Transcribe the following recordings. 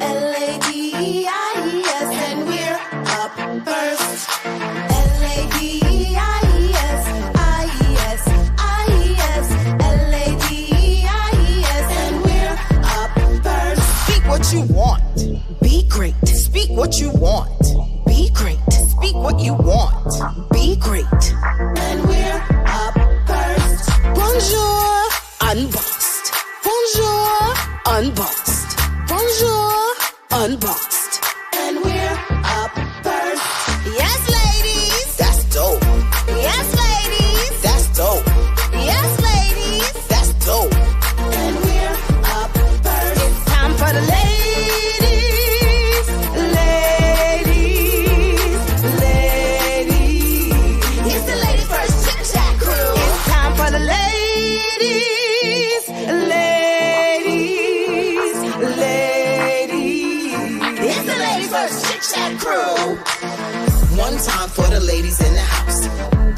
L-A-D-E-I-E-S, and we're up first. L-A-D-E-I-E-S, I-E-S, L-A-D-E-I-E-S, and we're up first. Speak what you want. Be great. Speak what you want. Be great. Speak what you want. Be great. And we're up first. Bonjour, unboxed. Bonjour, unboxed. Bonjour, unboxed. And we're up first. Yes, ladies. That's dope. Yes, ladies. That's dope. Yes, ladies. That's dope. And we're up first. It's time for the ladies. It's the Ladies First Chit-Chat crew. It's time for the ladies. It's the Ladies First Chit-Chat crew. One time for the ladies in the house.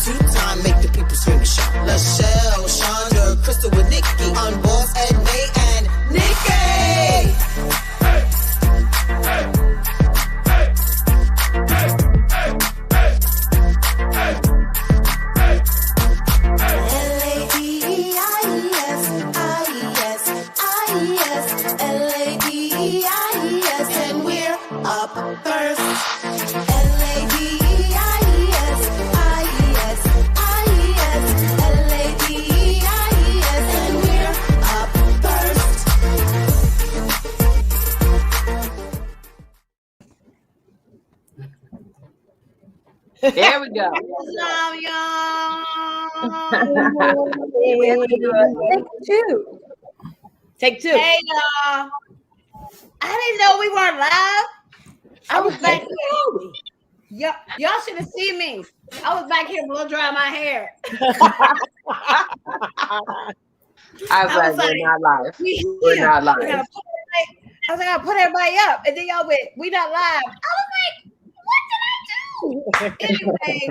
Two time make the people scream and shout. Lachelle, Chandra, Crystal with Nikki. On Boss, Ed, May, and Nikki. L-A-D-E-I-E-S, I-E-S, I-E-S, L-A-D-E-I-E-S, and we're up first. L-A-D-E-I-E-S, I-E-S, I-E-S, L-A-D-E-I-E-S, and we're up first. There we go. Love y'all. Take two. Hey y'all. I didn't know we weren't live. I was back here. Y'all should have seen me. I was back here blow drying my hair. I was like, we're not live. We're not live. I was like, I'll put everybody up. And then y'all went, we not live. I was like, what did I do? Anyway,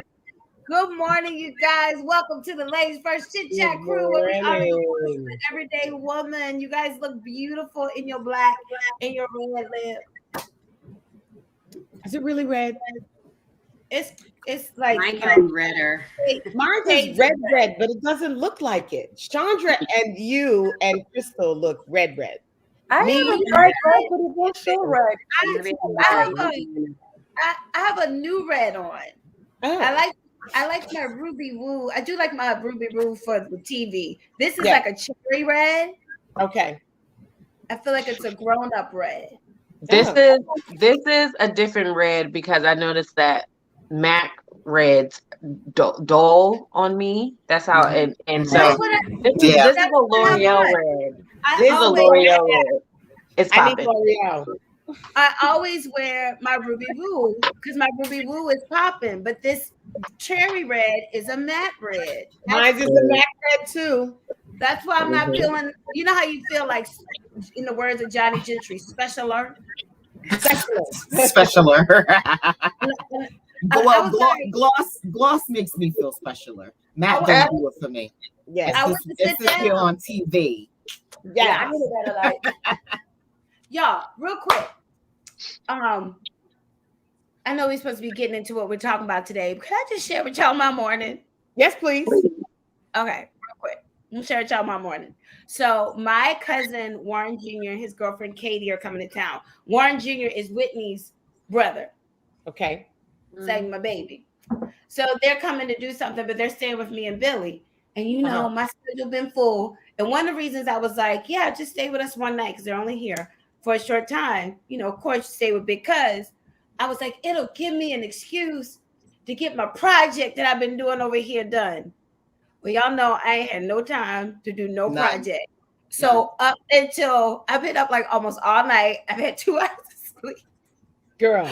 good morning, you guys. Welcome to the Ladies First Chit-Chat crew. Where we are an everyday woman. You guys look beautiful in your black and your red lip. Is it really red? It's like Mine got redder. Mine is red, but it doesn't look like it. Chandra and you and Crystal look red. I have a bright red, but it won't show red. I have a new red on. Oh. I like my ruby woo. I do like my ruby woo for the TV. This is like a cherry red. Okay. I feel like it's a grown-up red. This is a different red because I noticed that MAC reds dull on me. That's how and so this is a L'Oreal red. This is a L'Oreal red. It's popping. I always wear my ruby woo because my ruby woo is popping, but this cherry red is a matte red. Mine is a matte red too. That's why I'm not feeling. You know how you feel like, in the words of Johnny Gentry, specialer. Specialer. Gloss makes me feel specialer. Matte don't do it for me. Yes, it's just here on TV. Yeah, I knew better. Like, y'all, real quick. I know we're supposed to be getting into what we're talking about today. But can I just share with y'all my morning? Yes, please. Okay, real quick. I'm gonna share with y'all my morning. So my cousin Warren Jr. and his girlfriend Katie are coming to town. Warren Jr. is Whitney's brother. Okay. It's like my baby. So they're coming to do something, but they're staying with me and Billy. And you know, my schedule been full. And one of the reasons I was like, yeah, just stay with us one night because they're only here for a short time. You know, of course, stay with Big Cuz. I was like, it'll give me an excuse to get my project that I've been doing over here done. Well, y'all know I ain't had no time to do no project. So up until I've been up like almost all night. I've had 2 hours of sleep. Girl.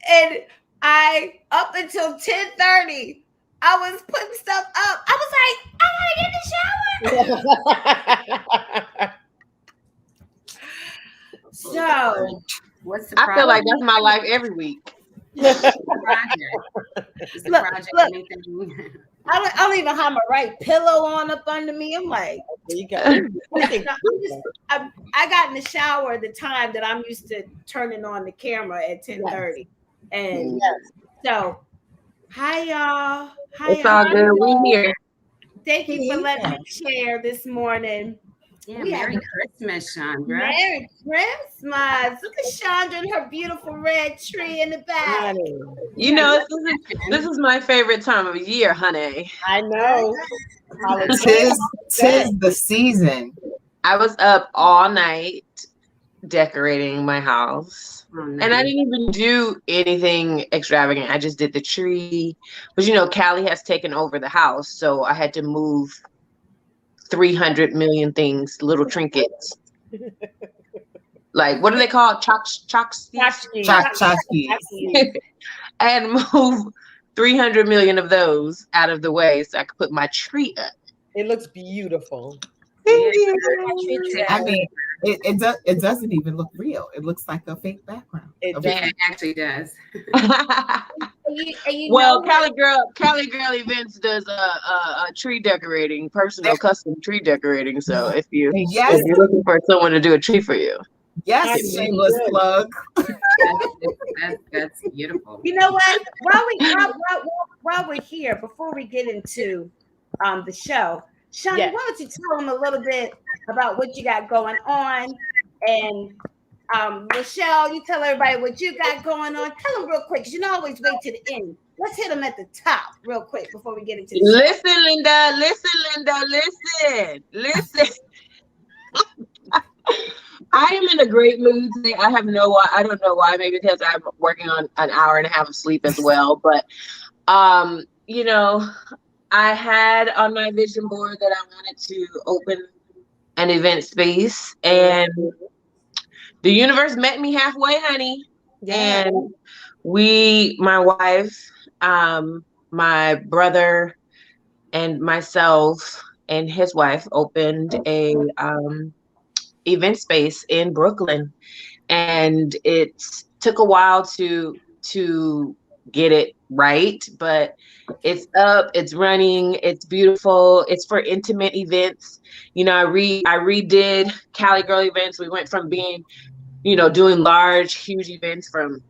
And I up until 10:30, I was putting stuff up. I was like, I gotta get in the shower. So what's the I problem? feel like that's my life every week. It's the project. I don't even have my right pillow on up under me. I'm like, There you go. I got in the shower at the time that I'm used to turning on the camera at 10:30. And so, hi y'all. Hi It's all good. We here. Thank you for letting me share this morning. Yeah, Merry Christmas, Chandra. Merry Christmas. Look at Chandra and her beautiful red tree in the back. You know, this is my favorite time of year, honey. I know. Tis the season. I was up all night decorating my house. Oh, nice. And I didn't even do anything extravagant. I just did the tree. But you know, Callie has taken over the house, so I had to move 300 million things, little trinkets. Like, what are they called? Tchotchkes? And move 300 million of those out of the way so I could put my tree up. It looks beautiful. I mean, it doesn't even look real. It looks like a fake background. It actually does. Well, Cali Girl Events does a tree decorating, personal custom tree decorating. So if you're looking for someone to do a tree for you, shameless plug. That's beautiful. You know what? While we're here, before we get into the show, Shani, why don't you tell them a little bit about what you got going on? And Michelle, you tell everybody what you got going on. Tell them real quick, because you don't always wait to the end. Let's hit them at the top real quick before we get into the show. Listen. I am in a great mood today. I don't know why. Maybe because I'm working on an hour and a half of sleep as well. But you know, I had on my vision board that I wanted to open an event space, and the universe met me halfway, honey. Yeah. And my wife, my brother, and myself and his wife opened a event space in Brooklyn, and it took a while to get it right, but it's up, it's running, it's beautiful. It's for intimate events. You know, I redid Cali Girl Events. We went from being, you know, doing large, huge events from,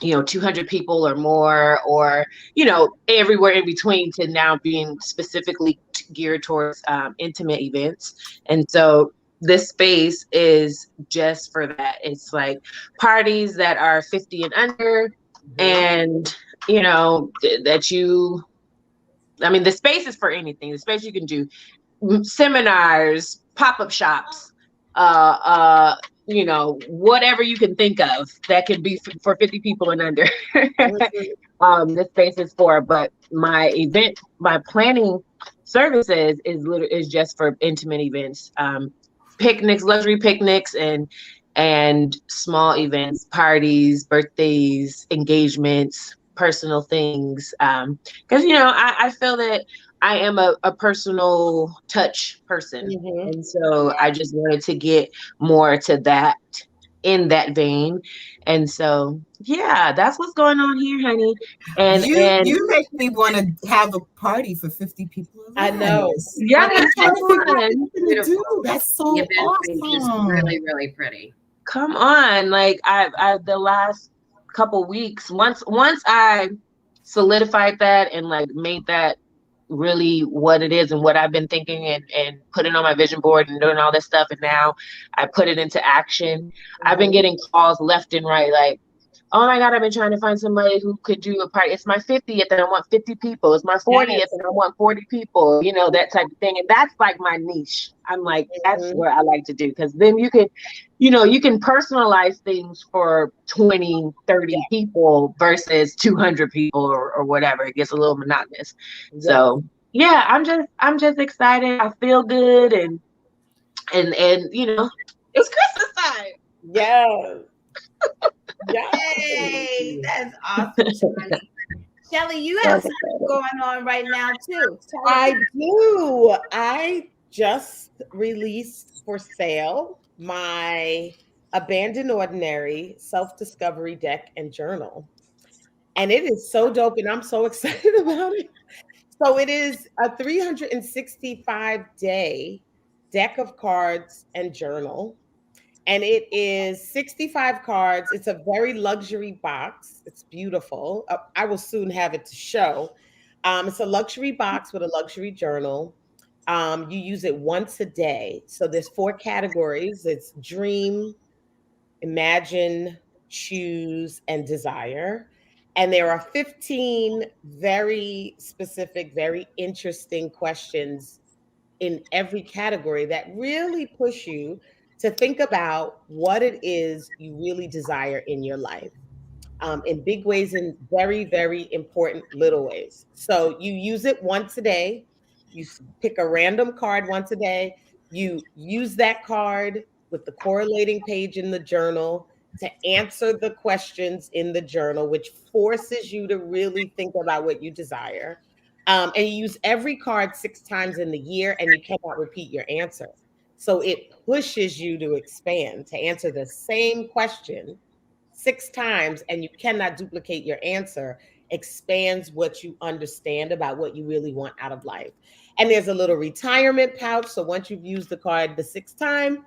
you know, 200 people or more, or, you know, everywhere in between, to now being specifically geared towards intimate events. And so this space is just for that. It's like parties that are 50 and under, and you know, the space is for anything. The space you can do seminars, pop-up shops, you know, whatever you can think of that can be for 50 people and under. This space is for, but my planning services is just for intimate events, picnics, luxury picnics, and small events, parties, birthdays, engagements, personal things. Because, you know, I feel that I am a personal touch person. And so I just wanted to get more to that, in that vein. And so, yeah, that's what's going on here, honey. And you make me want to have a party for 50 people. I know. Yeah, that's so awesome. It's really, really pretty. Come on. Like I the last couple weeks, once I solidified that and like made that really what it is and what I've been thinking and put it on my vision board and doing all this stuff, and now I put it into action. I've been getting calls left and right like, oh my God, I've been trying to find somebody who could do a party. It's my 50th and I want 50 people. It's my 40th and I want 40 people, you know, that type of thing. And that's like my niche. I'm like, that's where I like to do. Because then you can, you know, you can personalize things for 20, 30 people versus 200 people or whatever. It gets a little monotonous. Yeah. So yeah, I'm just excited. I feel good and you know, it's Christmas time. Yeah. Yay! That's awesome, Shelly. You have something going on right now too. I do. I just released for sale my Abandoned Ordinary self-discovery deck and journal, and it is so dope, and I'm so excited about it. So it is a 365-day deck of cards and journal. And it is 65 cards. It's a very luxury box. It's beautiful. I will soon have it to show. It's a luxury box with a luxury journal. You use it once a day. So there's 4 categories. It's dream, imagine, choose, and desire. And there are 15 very specific, very interesting questions in every category that really push you to think about what it is you really desire in your life, in big ways and very, very important little ways. So you use it once a day. You pick a random card once a day. You use that card with the correlating page in the journal to answer the questions in the journal, which forces you to really think about what you desire. And you use every card 6 times in the year, and you cannot repeat your answer. So it pushes you to expand, to answer the same question 6 times, and you cannot duplicate your answer. Expands what you understand about what you really want out of life. And there's a little retirement pouch. So once you've used the card the 6th time,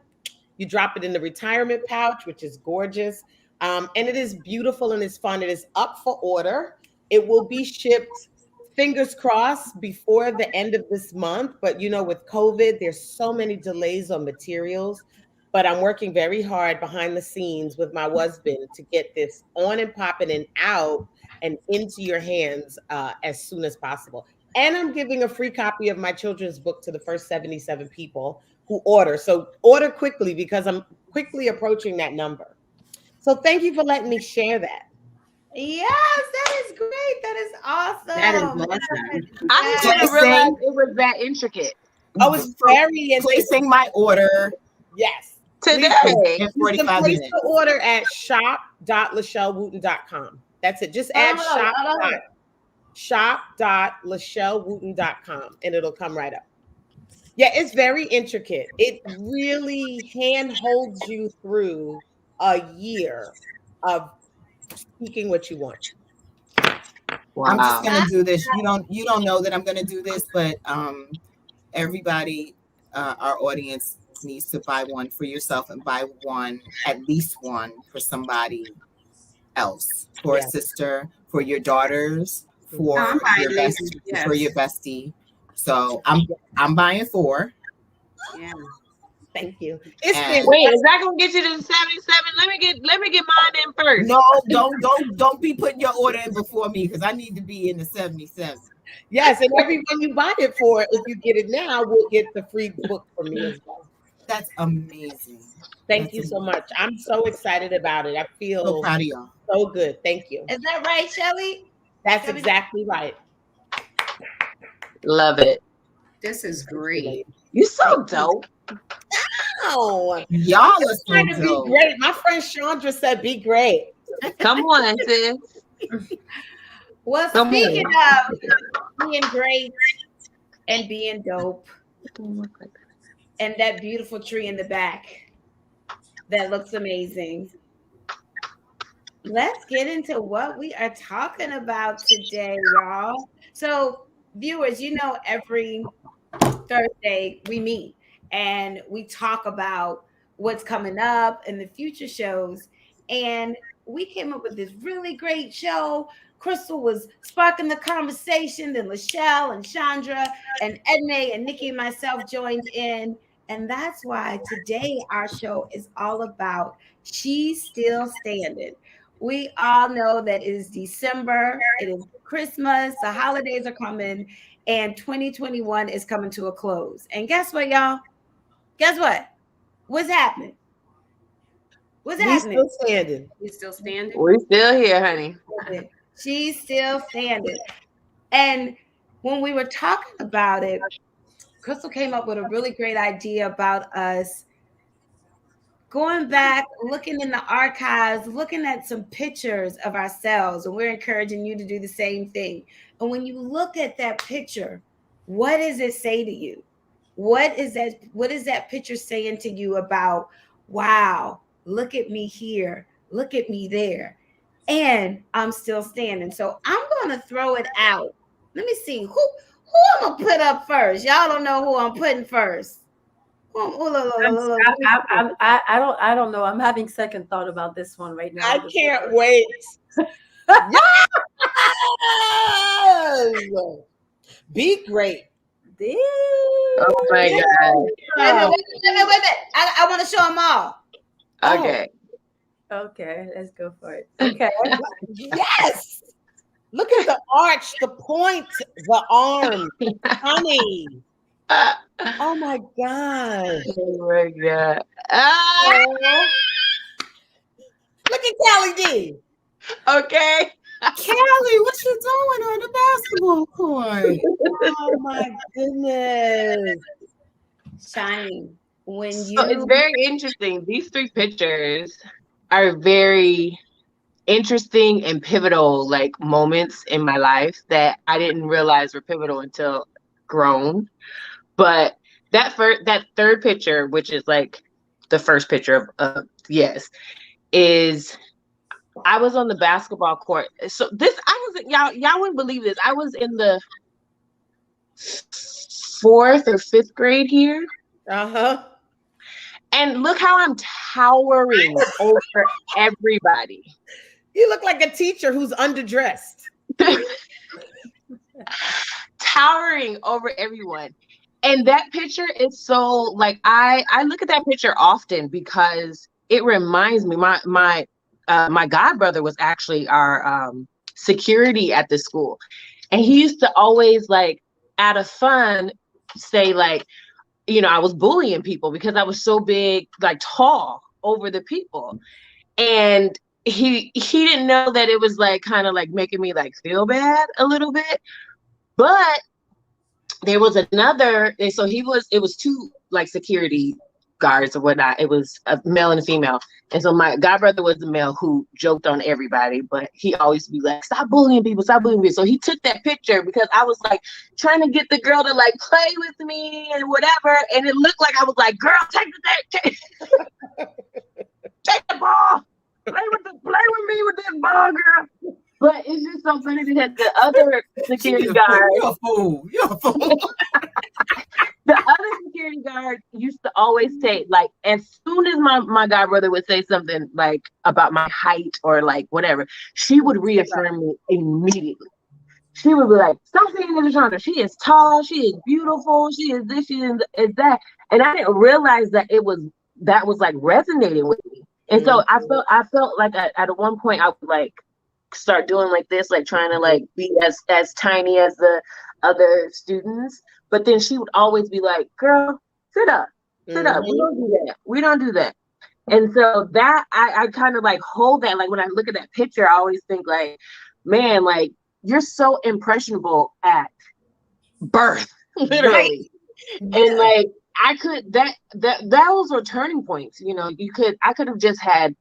you drop it in the retirement pouch, which is gorgeous. And it is beautiful and it's fun. It is up for order. It will be shipped, fingers crossed, before the end of this month. But with COVID, there's so many delays on materials. But I'm working very hard behind the scenes with my husband to get this on and popping and out and into your hands as soon as possible. And I'm giving a free copy of my children's book to the first 77 people who order. So order quickly because I'm quickly approaching that number. So thank you for letting me share that. Yes, that is great. That is awesome. That is awesome. I didn't realize it was that intricate. I was very placing my order. Yes. Today. In 45 place minutes. the order at shop.lachellewooten.com. That's it. Just add shop.lachellewooten.com and it'll come right up. Yeah, it's very intricate. It really handholds you through a year of speaking what you want. Wow. I'm just gonna do this. You don't know that I'm gonna do this, but everybody, our audience needs to buy one for yourself and buy one, at least one, for somebody else, for a sister, for your daughters, for your bestie, for your bestie. So I'm buying 4. Yeah. Thank you. Wait, is that gonna get you to 77? Let me get mine in first. No, don't be putting your order in before me because I need to be in the 77. Yes, and everyone you buy it for, if you get it now, will get the free book from me as well. That's amazing. Thank you so much. I'm so excited about it. I feel so proud of y'all. So good. Thank you. Is that right, Shelly? That's exactly right. Love it. This is great. You so dope. Oh, y'all are so trying to be great. My friend Chandra said, "Be great." Come on, sis. Well, speaking of being great and being dope, and that beautiful tree in the back that looks amazing. Let's get into what we are talking about today, y'all. So, viewers, every Thursday we meet and we talk about what's coming up and the future shows. And we came up with this really great show. Crystal was sparking the conversation. Then Lachelle and Chandra and Edna and Nikki and myself joined in. And that's why today our show is all about She's Still Standing. We all know that it is December. It is Christmas. The holidays are coming. And 2021 is coming to a close. And guess what, y'all? Guess what? What's happening? What's happening? Still standing. We're still standing. We're still here, honey. She's still standing. And when we were talking about it, Crystal came up with a really great idea about us going back, looking in the archives, looking at some pictures of ourselves, and we're encouraging you to do the same thing. And when you look at that picture, what does it say to you? What is that picture saying to you about, wow, look at me here, look at me there, and I'm still standing? So I'm going to throw it out. Let me see. Who I'm gonna put up first? Y'all don't know who I'm putting first. I don't know. I'm having second thought about this one right now. I can't wait. Yes! Be great. Oh my God. Wait a minute. I want to show them all. Okay. Okay, let's go for it. Okay. Yes. Look at the arch, the point, the arm, honey. Oh my God. Oh my God. Look at Callie D. Okay. Callie, what you doing on the basketball court? Oh my goodness. Shiny. So it's very interesting. These 3 pictures are very interesting and pivotal like moments in my life that I didn't realize were pivotal until grown. But that third picture, which is like the first picture of yes, is I was on the basketball court. So y'all wouldn't believe this. I was in the 4th or 5th grade here. Uh-huh. And look how I'm towering over everybody. You look like a teacher who's underdressed. Towering over everyone. And that picture is so like I look at that picture often because it reminds me my god brother was actually our security at the school. And he used to always like out of fun say like, you know, I was bullying people because I was so big, like tall over the people. And he didn't know that it was like kind of like making me like feel bad a little bit. But there was another, and so it was 2 like security guards or whatnot. It was a male and a female. And so my god brother was the male who joked on everybody, but he always be like, stop bullying people, stop bullying people. So he took that picture because I was like trying to get the girl to like play with me and whatever. And it looked like I was like, girl, take the ball. Play with me with this ball, girl. But it's just so funny because the other security guard. You're a fool. You're a fool. The other security guard used to always say, like, as soon as my god brother would say something like about my height or like whatever, she would reaffirm me immediately. She would be like, stop saying that, Chandra. She is tall, she is beautiful, she is this, she is that. And I didn't realize that that was like resonating with me. And so I felt like at one point I would like start doing like this, like trying to like be as tiny as the other students. But then she would always be like, girl, sit up. We don't do that. And so that I kind of like hold that, like when I look at that picture, I always think like, man, like you're so impressionable at birth, literally. Right. And like I could those were turning points, you know. I could have just had,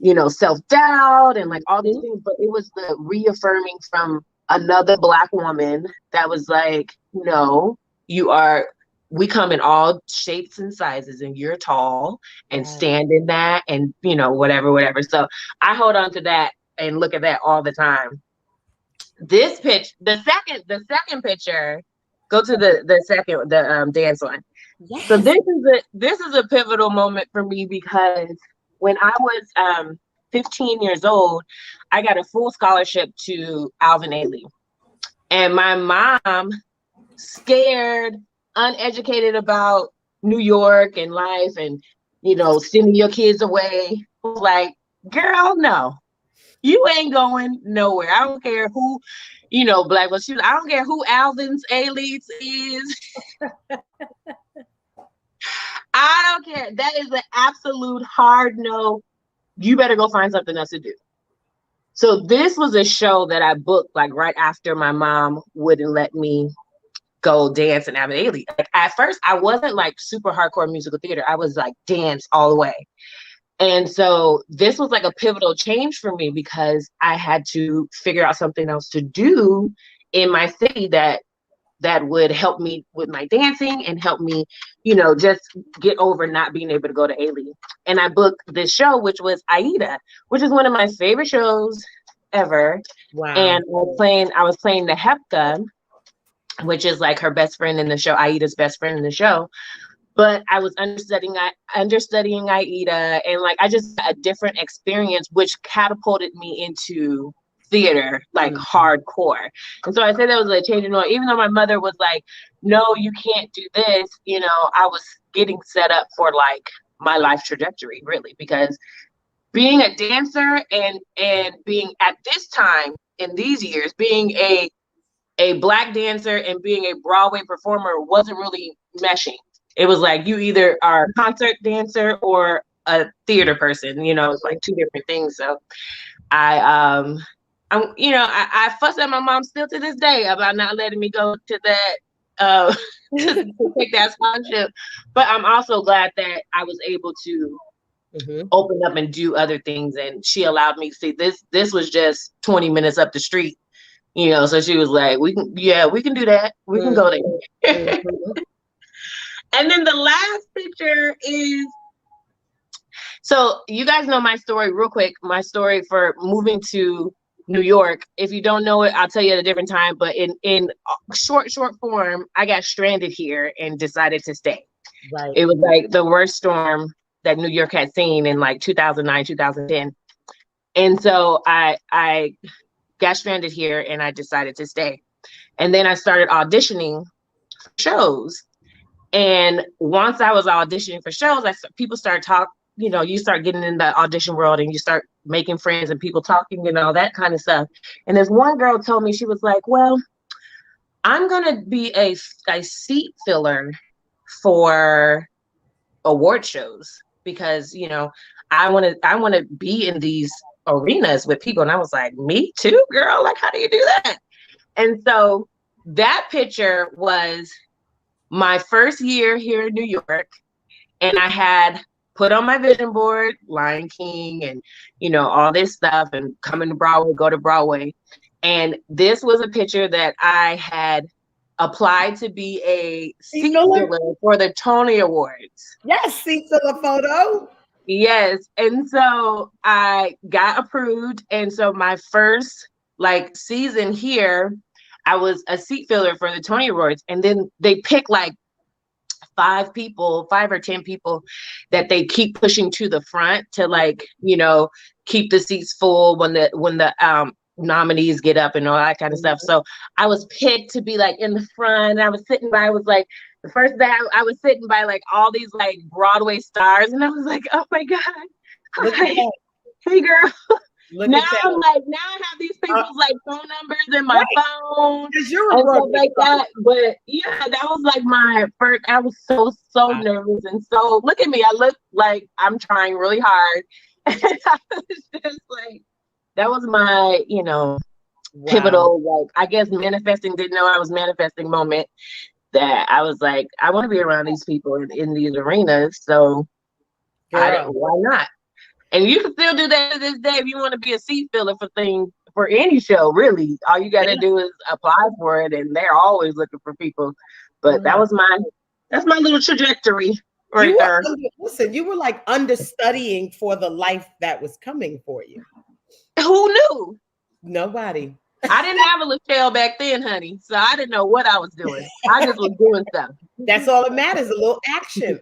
you know, self-doubt and like all these things, but it was the reaffirming from another Black woman that was like, no, we come in all shapes and sizes and you're tall and stand in that and, you know, whatever. So I hold on to that and look at that all the time. This pitch, the second picture, go to the dance one. Yes. So this is a pivotal moment for me because when I was 15 years old, I got a full scholarship to Alvin Ailey. And my mom, scared, uneducated about New York and life and, you know, sending your kids away, was like, girl, no, you ain't going nowhere. I don't care who, you know, Black, but I don't care who Alvin's Ailey is. I don't care. That is an absolute hard no. You better go find something else to do. So this was a show that I booked like right after my mom wouldn't let me go dance in Alvin Ailey. Like at first, I wasn't like super hardcore musical theater. I was like dance all the way. And so this was like a pivotal change for me because I had to figure out something else to do in my city that would help me with my dancing and help me, you know, just get over not being able to go to Ailey. And I booked this show, which was Aida, which is one of my favorite shows ever. Wow. And I was playing the Hepka. which is like her best friend in the show, Aida's best friend in the show. But I was understudying Aida, and like I just got a different experience, which catapulted me into theater, like hardcore. And so I said that was a change in order. Even though my mother was like, "No, you can't do this," you know, I was getting set up for like my life trajectory, really, because being a dancer and being at this time in these years, being a Black dancer and being a Broadway performer wasn't really meshing. It was like you either are a concert dancer or a theater person, you know, it's like two different things. So I'm, you know, I fuss at my mom still to this day about not letting me go to that, to take that sponsorship. But I'm also glad that I was able to open up and do other things. And she allowed me to see this was just 20 minutes up the street, you know, so she was like, we can do that. We can go there. And then the last picture is, so you guys know my story real quick, my story for moving to New York. If you don't know it, I'll tell you at a different time, but in short form, I got stranded here and decided to stay. Right. It was like the worst storm that New York had seen in like 2009, 2010. And so I got stranded here and I decided to stay. And then I started auditioning for shows. And once I was auditioning for shows, people started talking, you know, you start getting in the audition world and you start making friends and people talking and all that kind of stuff. And this one girl told me, she was like, well, I'm going to be a seat filler for award shows because, you know, I want to be in these arenas with people. And I was like, me too, girl. Like, how do you do that? And so that picture was my first year here in New York, and I had put on my vision board, Lion King and, you know, all this stuff and coming to Broadway, go to Broadway. And this was a picture that I had applied to be a seat filler for the Tony Awards. Yes, seat filler photo. Yes. And so I got approved. And so my first like season here, I was a seat filler for the Tony Awards, and then they pick like 5 or 10 people that they keep pushing to the front to like, you know, keep the seats full when the nominees get up and all that kind of stuff. So I was picked to be like in the front. I was sitting by, the first day I was sitting by like all these like Broadway stars, and I was like, oh my God, hi. Hey girl. Now I'm like, now I have these people's like phone numbers in my phone and stuff like that. But yeah, that was like my first. I was so nervous, and so look at me. I look like I'm trying really hard. And I was just like, that was my, you know, pivotal, like I guess manifesting. Didn't know I was manifesting moment. That I was like, I want to be around these people in these arenas. So why not? And you can still do that to this day if you want to be a seat filler for any show, really. All you got to do is apply for it, and they're always looking for people. But that's my little trajectory right there. Listen, you were like understudying for the life that was coming for you. Who knew? Nobody. I didn't have a Lachelle back then, honey, so I didn't know what I was doing. I just was doing stuff. That's all that matters, a little action.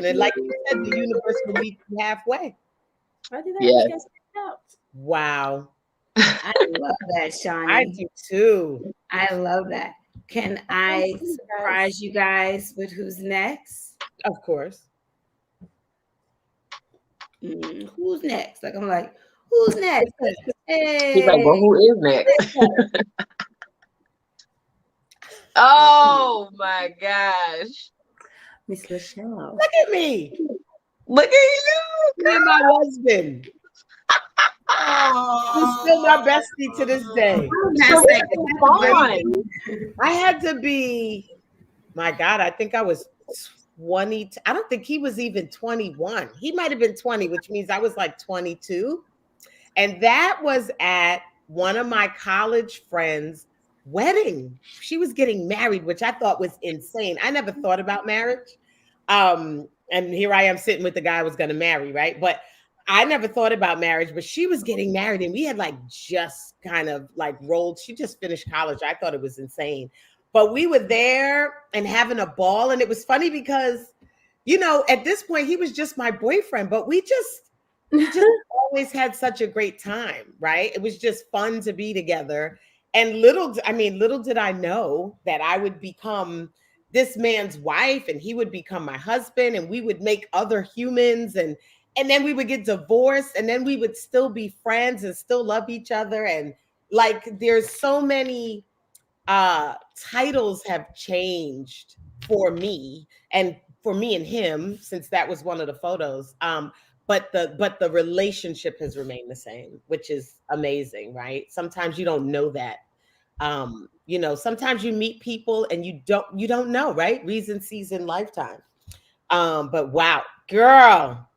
And like you said, the universe will meet you halfway. Wow. I love that, Shawnee. I do too. I love that. Can I surprise you guys with who's next? Of course. Who's next? Like, I'm like, who's next? Hey. He's like, well, who is next? Oh my gosh. Miss Lachelle. Look at me. Look at you. Me and my husband. He's still my bestie to this day. I had to be, my God, I think I was 20. I don't think he was even 21. He might have been 20, which means I was like 22. And that was at one of my college friends' wedding. She was getting married, which I thought was insane. I never thought about marriage. And here I am sitting with the guy I was going to marry, right? But I never thought about marriage, but she was getting married and we had like just kind of like rolled. She just finished college. I thought it was insane. But we were there and having a ball. And it was funny because, you know, at this point, he was just my boyfriend, but we just always had such a great time, right? It was just fun to be together. And little did I know that I would become this man's wife and he would become my husband and we would make other humans and then we would get divorced and then we would still be friends and still love each other. And like, there's so many titles have changed for me and him, since that was one of the photos. But the relationship has remained the same, which is amazing, right? Sometimes you don't know that. You know, sometimes you meet people and you don't know, right? Reason, season, lifetime. But wow, girl.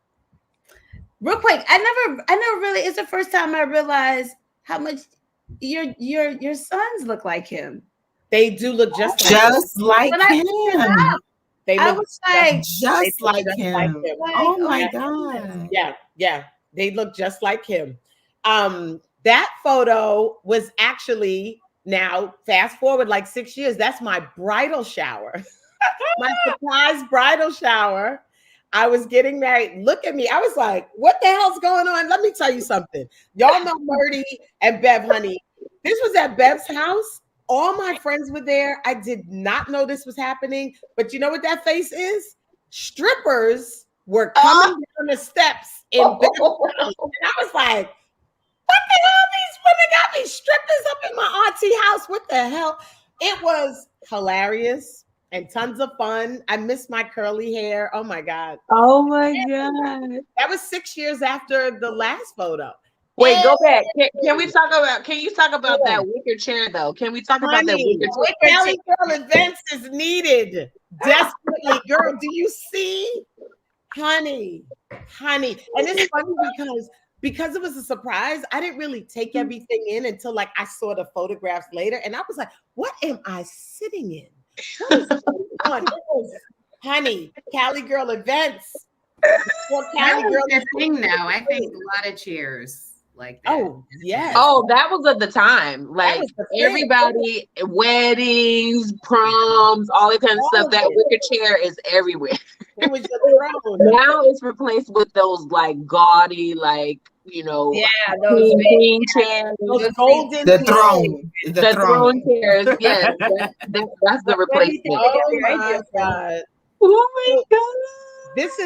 Real quick, I never really, it's the first time I realized how much your sons look like him. They do look just like him. They look just like him. Oh my God. Yeah. They look just like him. That photo was actually, now fast forward like 6 years, that's my bridal shower. My surprise bridal shower. I was getting married. Look at me. I was like, what the hell's going on? Let me tell you something. Y'all know Murdy and Bev, honey. This was at Bev's house. All my friends were there. I did not know this was happening. But you know what that face is? Strippers were coming down the steps in Bev's house. And I was like, what the hell? These women got me strippers up in my auntie house. What the hell? It was hilarious and tons of fun. I miss my curly hair. Oh my God. Oh my God. That was 6 years after the last photo. Wait, go back. Can you talk about that wicker chair though? Can we talk about that wicker chair? Cali Girl Events is needed desperately. Girl, do you see? Honey. And it's funny because it was a surprise. I didn't really take everything in until like I saw the photographs later. And I was like, what am I sitting in? What is going on? Honey, Cali Girl Events. Cali Girl thing now. I think a lot of chairs like that. Oh, yes. Oh, that was at the time. Like everybody, weddings, proms, all that kind of stuff. That wicker chair is everywhere. It was the throne. Now it's replaced with those like gaudy, like, you know, those queen chairs, those golden the throne chairs. Yes, that's the replacement. Oh my God. Oh my God. This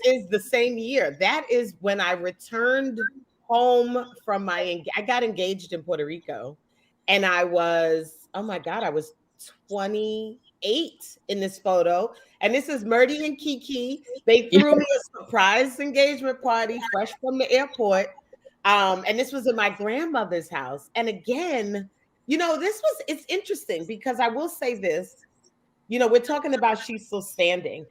is the same year. That is when I returned home from I got engaged in Puerto Rico, and I was, oh my God, I was 28 in this photo. And this is Murdy and Kiki. They threw me a surprise engagement party fresh from the airport. And this was in my grandmother's house. And again, you know, it's interesting because I will say this, you know, we're talking about She's Still Standing.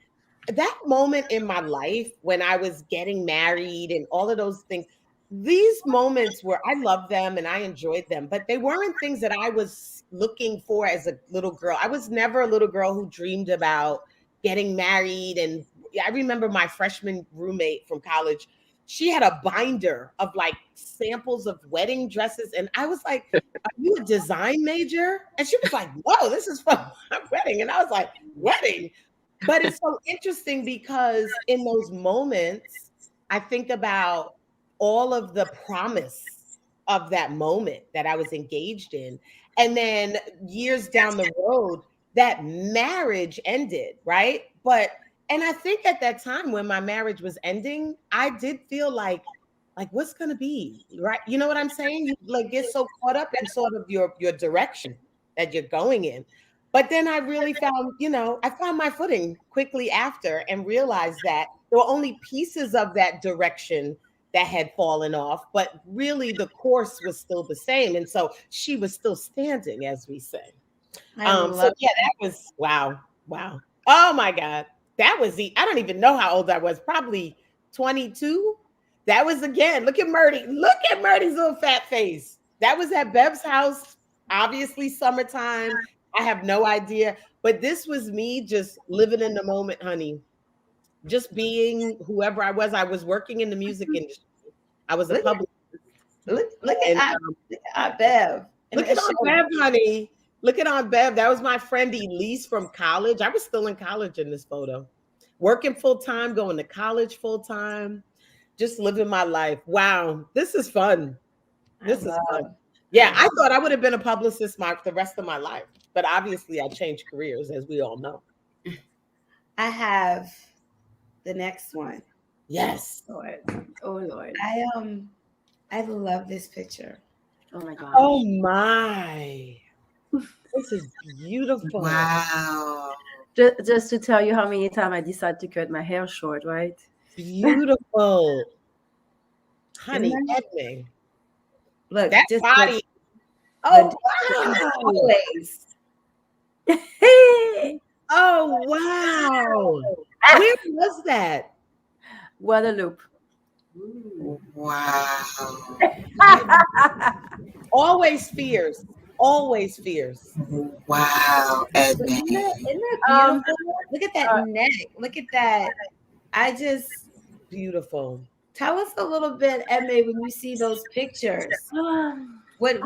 That moment in my life when I was getting married and all of those things, these moments where I loved them and I enjoyed them, but they weren't things that I was looking for as a little girl. I was never a little girl who dreamed about getting married. And I remember my freshman roommate from college, she had a binder of like samples of wedding dresses. And I was like, are you a design major? And she was like, whoa, this is from my wedding. And I was like, wedding? But it's so interesting because in those moments, I think about all of the promise of that moment that I was engaged in. And then years down the road, that marriage ended, right? And I think at that time when my marriage was ending, I did feel like what's going to be, right? You know what I'm saying? You like get so caught up in sort of your direction that you're going in. But then I really found, you know, I found my footing quickly after and realized that there were only pieces of that direction that had fallen off, but really the course was still the same. And so she was still standing, as we say. So yeah, that was wow. Oh my God. That was I don't even know how old I was, probably 22. That was again, look at Murdy. Look at Murdy's little fat face. That was at Bev's house, obviously summertime. I have no idea, but this was me just living in the moment, honey. Just being whoever I was. I was working in the music industry. I was a publicist. Look at Bev. Look at our Bev, honey. Look at Aunt Bev. That was my friend Elise from college. I was still in college in this photo. Working full time, going to college full time, just living my life. Wow, this is fun. This is fun. Yeah, I thought I would have been a publicist, Mark, the rest of my life. But obviously, I changed careers, as we all know. I have the next one. Yes. Lord. Oh Lord. I love this picture. Oh my gosh. Oh my. This is beautiful. Wow. Just to tell you how many times I decided to cut my hair short, right? Beautiful. Honey, Edmund. Look, That just body. oh wow. always. Oh, wow. Where was that? Guadeloupe. Wow. Always fierce. Always fierce. Wow, Edmund. Isn't that beautiful? Look at that neck. Look at that. I just Beautiful. tell us a little bit, Emma, when you see those pictures. What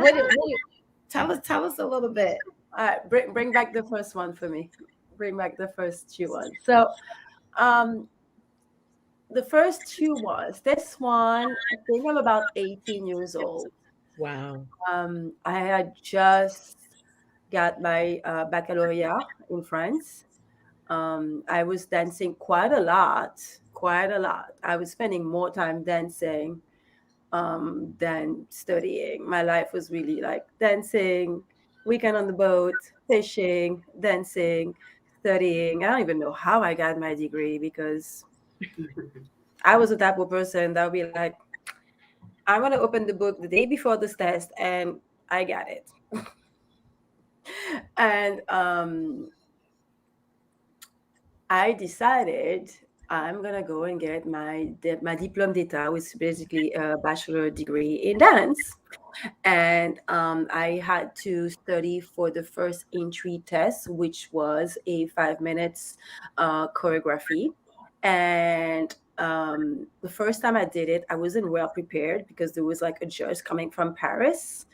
tell us a little bit. All right, bring back the first one for me. Bring back the first two ones. So, the first two was this one. I think I'm about 18 years old. Wow. I had just got my baccalaureate in France. I was dancing quite a lot. I was spending more time dancing than studying. My life was really like dancing, weekend on the boat, fishing, dancing, studying. I don't even know how I got my degree because I was the type of person that would be like, I'm going to open the book the day before this test and I got it. And I decided I'm going to go and get my diplôme d'état, which is basically a bachelor degree in dance. And I had to study for the first entry test, which was a 5 minutes choreography. And the first time I did it, I wasn't well prepared because there was like a judge coming from Paris,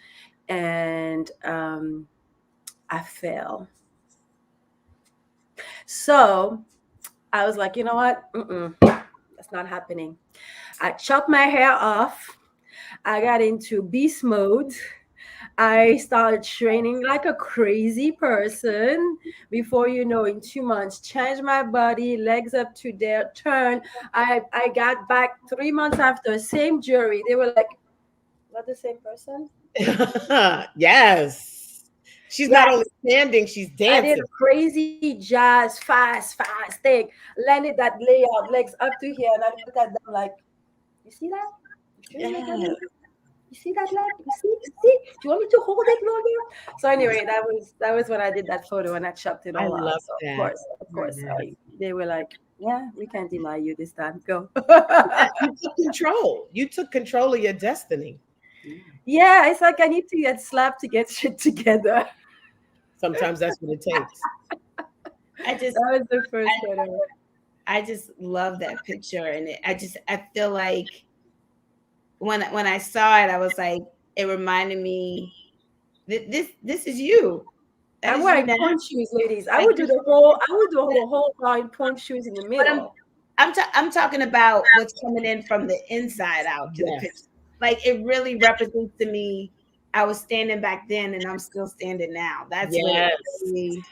and I failed. So I was like, you know what? That's not happening. I chopped my hair off. I got into beast mode. I started training like a crazy person. Before you know, in 2 months, changed my body, legs up to there, turn. I got back 3 months after, same jury. They were like, not the same person? Yes. She's not only standing, she's dancing. I did a crazy jazz, fast thing. Landed that layout, legs up to here, and I look at them like, you see that? You see that leg? You see? Do you want me to hold it longer? So anyway, that was when I did that photo and I chopped it all out. So of course, they were like, yeah, we can't deny you this time. Go. You took control. You took control of your destiny. Yeah, it's like I need to get slapped to get shit together. Sometimes that's what it takes. That was the first photo. I just love that picture, and I feel like when I saw it, I was like, it reminded me that this is you. I'm wearing point shoes, ladies. I would do a whole line point shoes in the middle. I'm talking about what's coming in from the inside out to the picture. Like it really represents to me. I was standing back then, and I'm still standing now. That's really.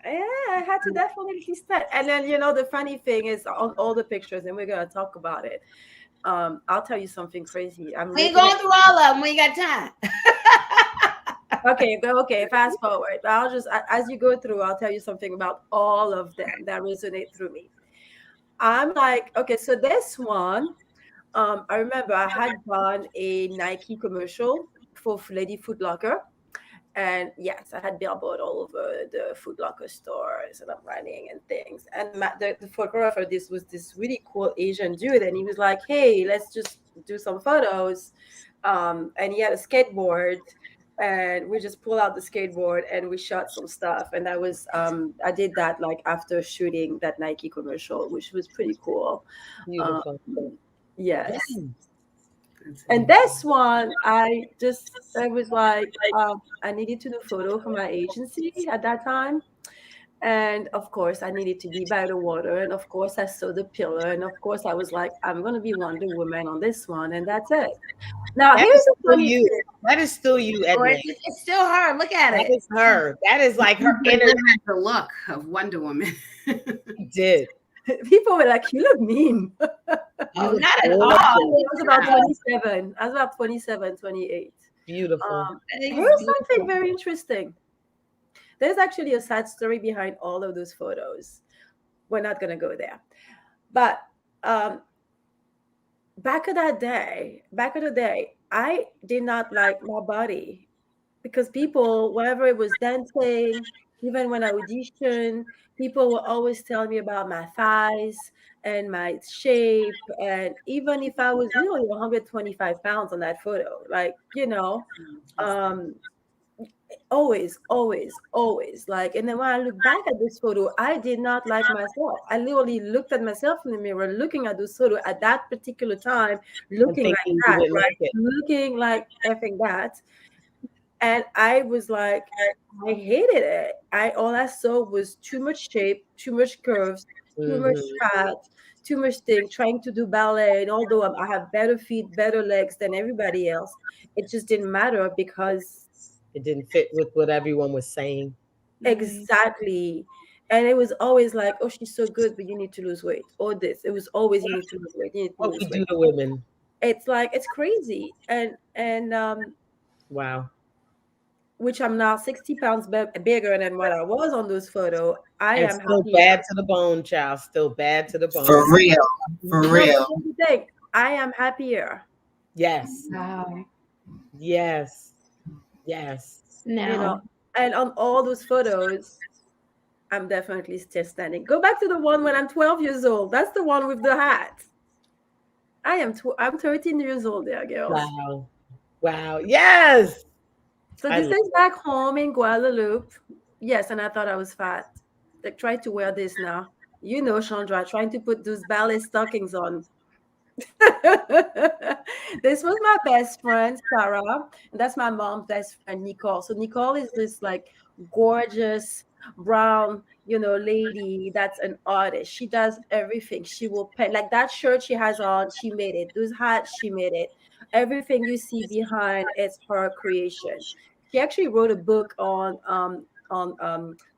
Yeah, I had to definitely stand. And then the funny thing is on all the pictures, and we're gonna talk about it. I'll tell you something crazy. We ain't going through all of them. We ain't got time. Okay. Fast forward. I'll just as you go through, I'll tell you something about all of them that resonate through me. I'm like, okay, so this one, I remember I had done a Nike commercial for Lady Foot Locker. And yes, I had billboard all over the Foot Locker stores, and I'm running and things. And the photographer, this was this really cool Asian dude, and he was like, "Hey, let's just do some photos." And he had a skateboard, and we just pulled out the skateboard and we shot some stuff. And that was I did that like after shooting that Nike commercial, which was pretty cool. Beautiful. Yes. And this one, I was like, I needed to do photo for my agency at that time. And of course, I needed to be by the water. And of course, I saw the pillar. And of course, I was like, I'm going to be Wonder Woman on this one. And that's it. Now, That here's is the still funny you. thing. That is still you, Or Edna. it's still her. Look at That it. is her. That is like her inner. The look of Wonder Woman. Did. People were like, you look mean. Oh, not at all. I was about 27. I was about 27, 28. Beautiful. Here's something very interesting. There's actually a sad story behind all of those photos. We're not going to go there. But back in the day, I did not like my body because people, whenever it was dancing, even when I auditioned, people were always telling me about my thighs and my shape. And even if I was literally 125 pounds on that photo, like, always like. And then when I look back at this photo, I did not like myself. I literally looked at myself in the mirror, looking at this photo at that particular time, looking like that, right? Looking like effing that. And I was like, I hated it. All I saw was too much shape, too much curves, too much fat, too much thing, trying to do ballet. And although I have better feet, better legs than everybody else, it just didn't matter because it didn't fit with what everyone was saying. Exactly. And it was always like, oh, she's so good, but you need to lose weight. Or this. It was always you need to lose weight. You need to what lose we weight. do to women. It's like it's crazy. And wow. Which I'm now 60 pounds bigger than what I was on those photos. I am still happy. Bad to the bone, child. Still bad to the bone. For real. For real. I am happier. Yes. Wow. Yes. Yes. No. And on all those photos, I'm definitely still standing. Go back to the one when I'm 12 years old. That's the one with the hat. I'm 13 years old there, girls. Wow. Wow. Yes. So this is back home in Guadeloupe. Yes, and I thought I was fat. Like, try to wear this now. Chandra, trying to put those ballet stockings on. This was my best friend, Sarah. And that's my mom's best friend, Nicole. So Nicole is this like gorgeous brown, lady that's an artist. She does everything. She will paint like that shirt she has on. She made it. Those hats, she made it. Everything you see behind, it's her creation. She actually wrote a book on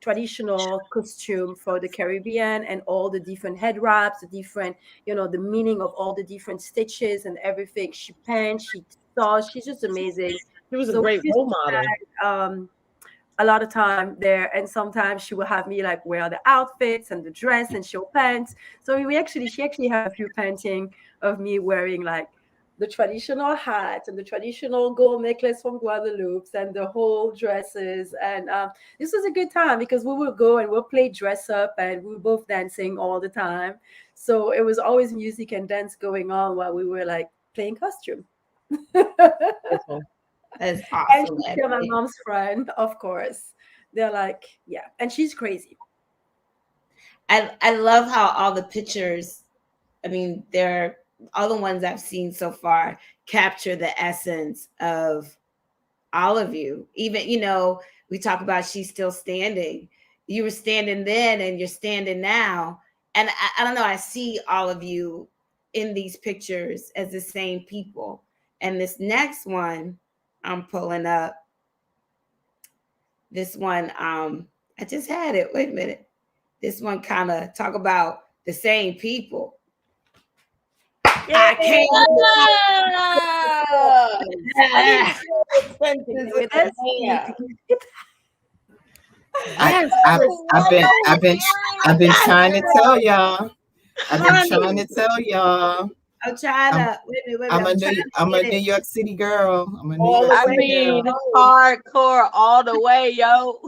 traditional costume for the Caribbean and all the different head wraps, the different, the meaning of all the different stitches and everything. She paints, she saws, she's just amazing. She was a great role model. A lot of time there, and sometimes she will have me like wear the outfits and the dress, and she'll paint. So she actually have a few painting of me wearing like the traditional hat and the traditional gold necklace from Guadeloupe and the whole dresses. And this was a good time because we would go and we'll play dress up and we were both dancing all the time. So it was always music and dance going on while we were like playing costume. That's awesome. And she's my mom's friend, of course. They're like, yeah. And she's crazy. I love how all the pictures, I mean, they're all the ones I've seen so far capture the essence of all of you. Even, we talk about she's still standing. You were standing then and you're standing now. And I don't know, I see all of you in these pictures as the same people. And this next one I'm pulling up. This one, I just had it. Wait a minute. This one kind of talk about the same people. Yeah. I can't. I've been trying to tell y'all. I've been trying to tell y'all. I'm trying to. Wait, I'm a New York City girl. Hardcore all the way, yo.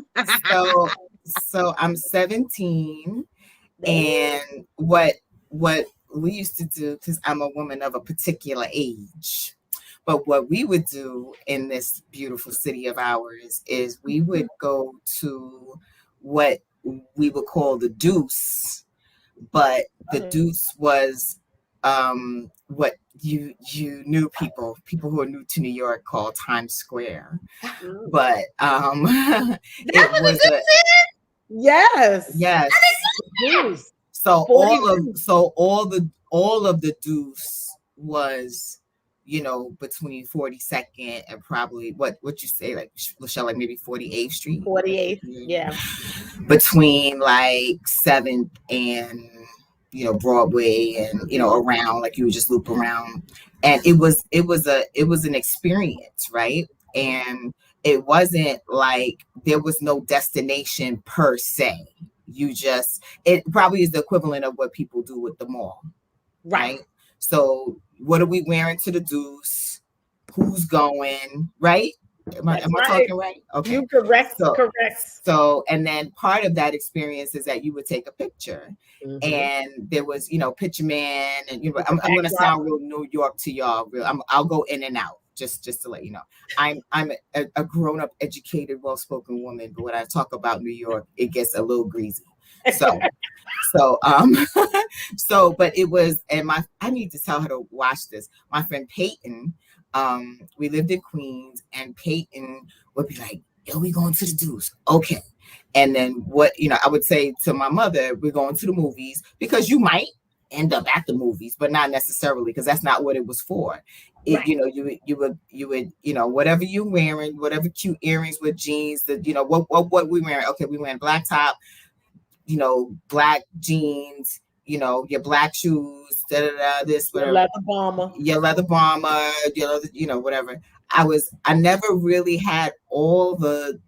So I'm 17, and what we used to do, because I'm a woman of a particular age, but what we would do in this beautiful city of ours is we would go to what we would call the Deuce, but the Deuce was what you knew people who are new to New York call Times Square, Mm. but That it was a was good a Yes. yes. Deuce. So 40 all of the Deuce was, you know, between 42nd and probably what you say, like Michelle, like maybe 48th Street. 48th. Yeah. Between like 7th and, you know, Broadway, and, you know, around, like you would just loop around. And it was an experience, right? And it wasn't like there was no destination per se. It probably is the equivalent of what people do with the mall, right? So what are we wearing to the Deuce? Who's going, right? Am I talking right? Okay. You correct. So, and then part of that experience is that you would take a picture, and there was, you know, picture man, and, you know, I'm going to sound real New York to y'all. I'll go in and out just to let you know. I'm a grown up, educated, well spoken woman, but when I talk about New York, it gets a little greasy. So, but it was, and I need to tell her to watch this. My friend Peyton, we lived in Queens, and Peyton would be like, yo, we going to the Deuce. Okay. And then I would say to my mother, we're going to the movies, because you might end up at the movies, but not necessarily, because that's not what it was for. You know, you would, you know, whatever you're wearing, whatever cute earrings with jeans, that, you know, what we wearing. Okay, we wearing black top, you know, black jeans, you know, your black shoes, this, whatever. Your leather bomber, you know, whatever. I never really had all the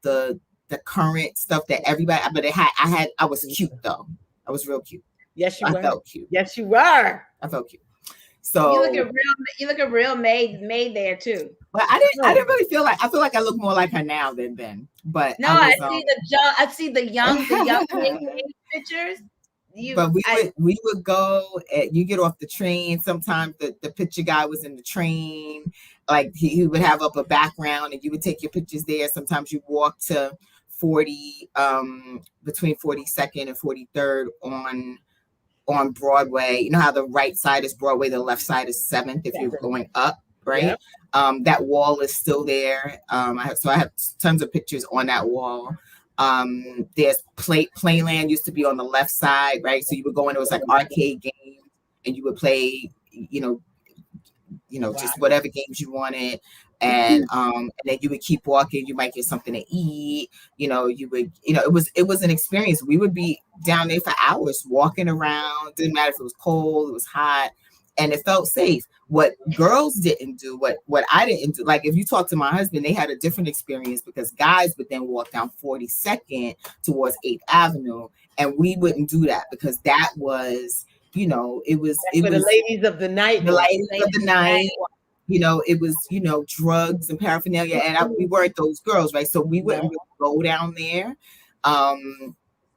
current stuff that everybody, but I was cute though. I was real cute. Yes, you were. I felt cute. Yes, you were. I felt cute. So you look a real maid there too. But I didn't really feel like, I feel like I look more like her now than then. But no, I see the young pictures. But we would go, you get off the train. Sometimes the picture guy was in the train. Like he would have up a background, and you would take your pictures there. Sometimes you walk to between 42nd and 43rd on Broadway. You know how the right side is Broadway, the left side is 7th if you're going up, right? Yep. That wall is still there. I have tons of pictures on that wall. There's Playland used to be on the left side, right? So you would go in, it was like arcade games, and you would play, just whatever games you wanted. And then you would keep walking, you might get something to eat, it was an experience. We would be down there for hours walking around. Didn't matter if it was cold, it was hot, and it felt safe. What girls didn't do, what I didn't do, like if you talk to my husband, they had a different experience, because guys would then walk down 42nd towards 8th Avenue, and we wouldn't do that, because that was, it was the ladies of the night. The ladies of the night. It was, drugs and paraphernalia, and we weren't those girls, right? So we wouldn't really go down there.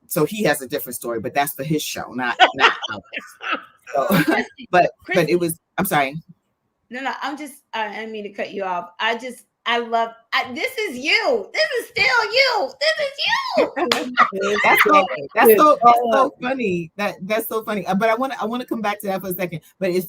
So he has a different story, but that's for his show, not ours. So, but it was. I'm sorry. No, I'm just. I didn't mean to cut you off. I love. This is you. This is still you. This is you. That's so funny. That's so funny. But I want to come back to that for a second. But it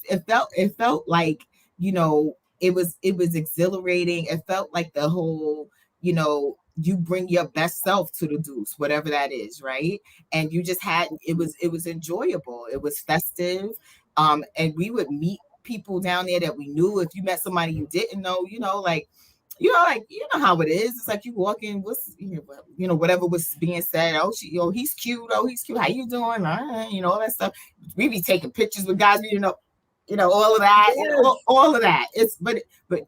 felt like, it was exhilarating. It felt like the whole, you bring your best self to the Deuce, whatever that is, right? And you just it was enjoyable. It was festive. And we would meet people down there that we knew. If you met somebody you didn't know, how it is. It's like you walk in, whatever was being said. Oh, he's cute. Oh, he's cute. How you doing? All that stuff. We be taking pictures with guys, all of that, all of that. But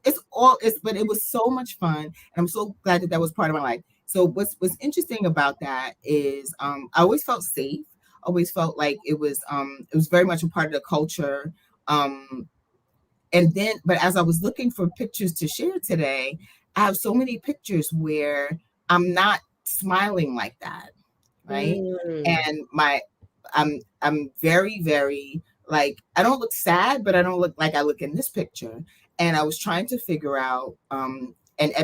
it was so much fun, and I'm so glad that was part of my life. So what's interesting about that is, I always felt safe. Always felt like it was very much a part of the culture. But as I was looking for pictures to share today, I have so many pictures where I'm not smiling like that, right? And I'm very, very, like, I don't look sad, but I don't look like I look in this picture. And I was trying to figure out, and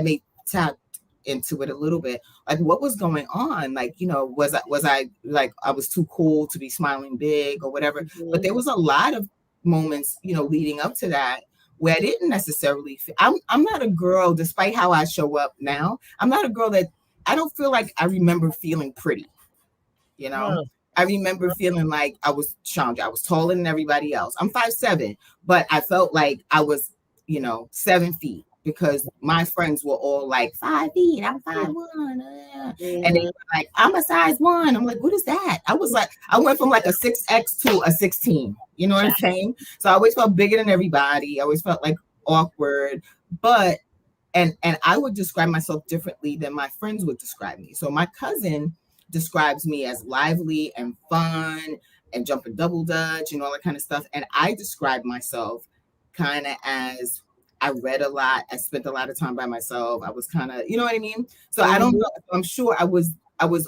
may tap into it a little bit, like what was going on? Like, was I like, I was too cool to be smiling big or whatever? But there was a lot of moments, leading up to that, where I didn't necessarily I'm not a girl, despite how I show up now, I'm not a girl that I don't feel like I remember feeling pretty. I remember feeling like I was Chandra. I was taller than everybody else. I'm 5'7", but I felt like I was, 7 feet, because my friends were all like 5 feet. I'm 5'1", and they were like, I'm a size 1. I'm like, what is that? I went from like a 6X to a 16. You know what I'm saying? So I always felt bigger than everybody. I always felt like awkward, but and I would describe myself differently than my friends would describe me. So my cousin describes me as lively and fun and jumping double dutch and all that kind of stuff. And I describe myself kind of as I read a lot. I spent a lot of time by myself. I was kind of, you know what I mean? So I don't know. I'm sure I was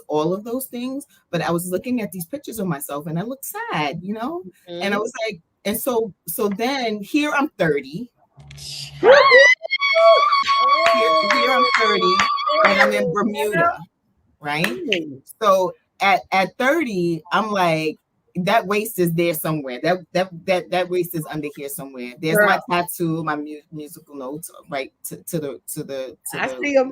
all of those things, but I was looking at these pictures of myself and I looked sad, and I was like, and so then here I'm 30. Here I'm 30 and I'm in Bermuda. Right. So at 30, I'm like, that waist is there somewhere. That waist is under here somewhere. There's my tattoo, my musical notes right to the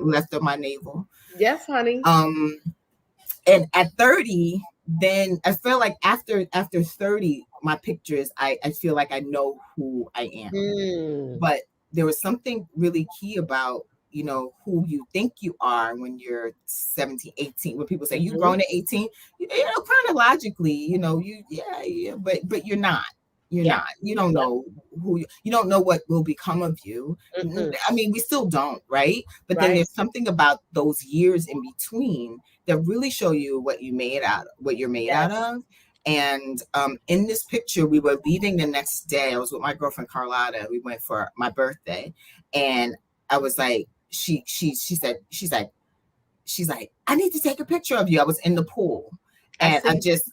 left of my navel. Yes, honey. And at 30, then I feel like after 30, my pictures, I feel like I know who I am. But there was something really key about who you think you are when you're 17, 18, when people say you've grown at 18, chronologically, but you're not. You're not. You don't know you don't know what will become of you. I mean, we still don't, right? But then there's something about those years in between that really show you what you're made out of. And in this picture, we were leaving the next day. I was with my girlfriend Carlotta. We went for my birthday, and I was like, she's like, I need to take a picture of you. I was in the pool, and she's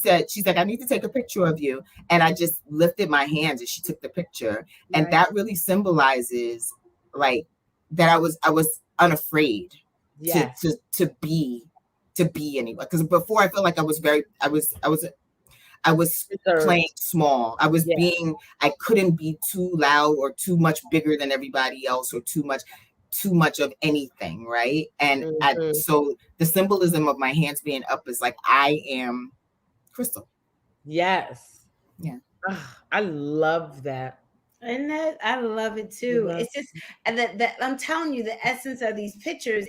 like, I need to take a picture of you. And I just lifted my hands and she took the picture. And that really symbolizes like that I was unafraid to be anyone. Because before I felt like I was playing small. I was I couldn't be too loud or too much bigger than everybody else or too much of anything, right? And so the symbolism of my hands being up is like, I am Crystal. Yes. Yeah. I love that. And that I love it too. It's just that I'm telling you, the essence of these pictures,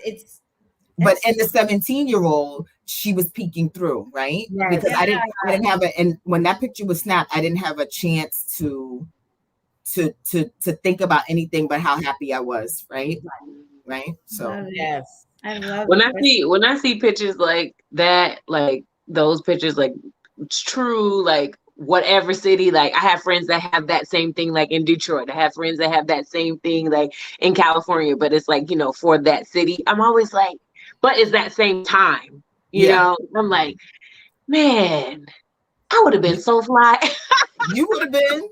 but in the 17-year-old, she was peeking through, right? Yes. Because I didn't have and when that picture was snapped, I didn't have a chance to think about anything but how happy I was, right? So yes. I love when I see pictures like that, like those pictures, like it's true, like whatever city, like I have friends that have that same thing, like in Detroit. I have friends that have that same thing, like in California, but it's like, for that city, I'm always like, but it's that same time, you know, I'm like, man, I would have been so fly. You would have been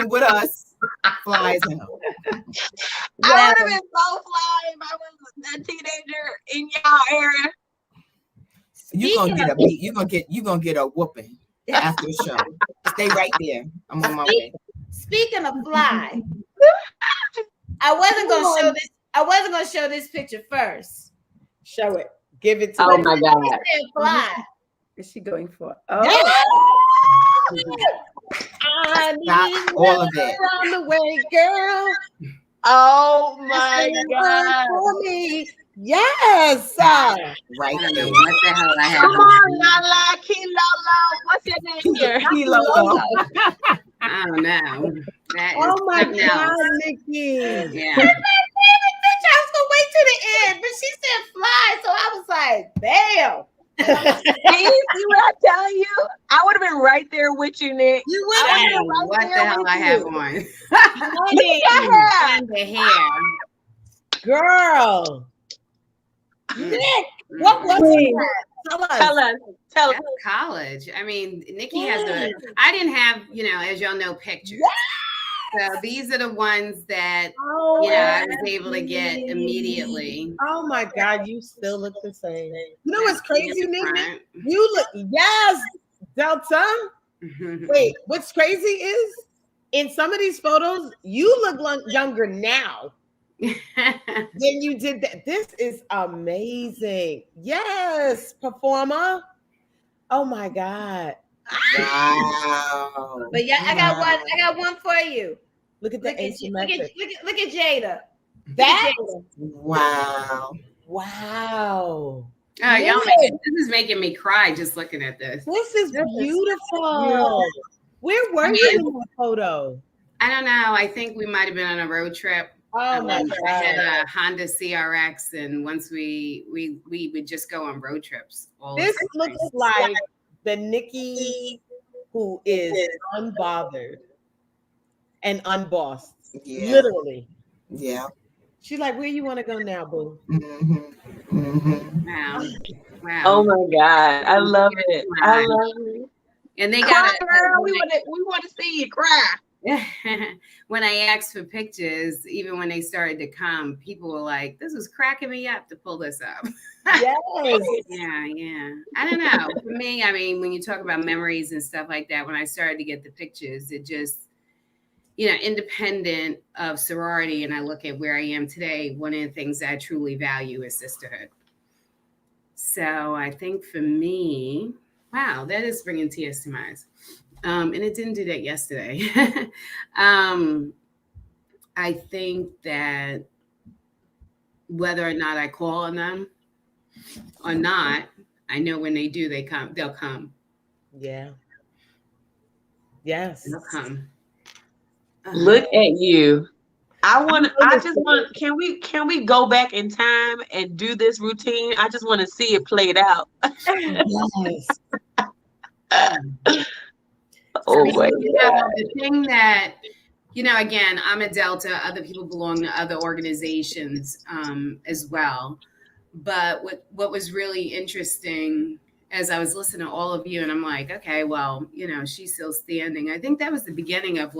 with us, fly as hell. I would have been so fly if I was a teenager in y'all era. You're gonna get a whooping after the show. Stay right there. I'm on my way. Speaking of fly, I wasn't gonna show this picture first. Show it. Give it to me. Oh me. my God. Fly. Is she going for? I need all of it on the way, girl. Oh my God. For me. Yes. Right there. What the hell I have? Come on, Lala, Kilolo. What's your name here? Kilolo. I don't know. Oh my God, Nikki. Yeah. I was gonna wait to the end, but she said fly, so I was like, damn. See what I'm telling you? I would have been right there with you, Nick. You would have been right what the hell I have on? And the hair. Girl. Nick, what was it? Tell us. That's college. I mean, Nikki has I didn't have, as y'all know, pictures. So these are the ones that I was able to get immediately. Oh my God, you still look the same. You know what's crazy, Nikki? You look, yes, Delta. Wait, what's crazy is in some of these photos, you look younger now than you did that. This is amazing. Yes, performer. Oh my God. Wow. But yeah, I got one for you. Look at the asymmetric. Look at Jada. That? Wow. Wow. Oh, y'all this is making me cry just looking at this. This is beautiful. Where were you in the photo? I don't know. I think we might have been on a road trip. Oh my God. I had a Honda CRX, and once we would just go on road trips. This looks like the Nikki who is unbothered and unbossed. Yeah. Literally. Yeah. She's like, where you want to go now, boo? Mm-hmm. Mm-hmm. Wow. Wow. Oh my God. I love it. I love it. And they Cry, got girl. We want to see you cry. When I asked for pictures, even when they started to come, people were like, this was cracking me up to pull this up. Yes. Yeah. I don't know. For me, I mean, when you talk about memories and stuff like that, when I started to get the pictures, it just, independent of sorority, and I look at where I am today, one of the things I truly value is sisterhood. So I think for me, wow, that is bringing tears to my eyes. And it didn't do that yesterday. I think that whether or not I call on them or not, I know when they do, they'll come. Yeah. Yes. They'll come. Look at you. Can we go back in time and do this routine? I just want to see it played out. Yes. Oh my God. The thing that, again, I'm a Delta, other people belong to other organizations as well. But what was really interesting as I was listening to all of you, and I'm like, okay, well, she's still standing. I think that was the beginning of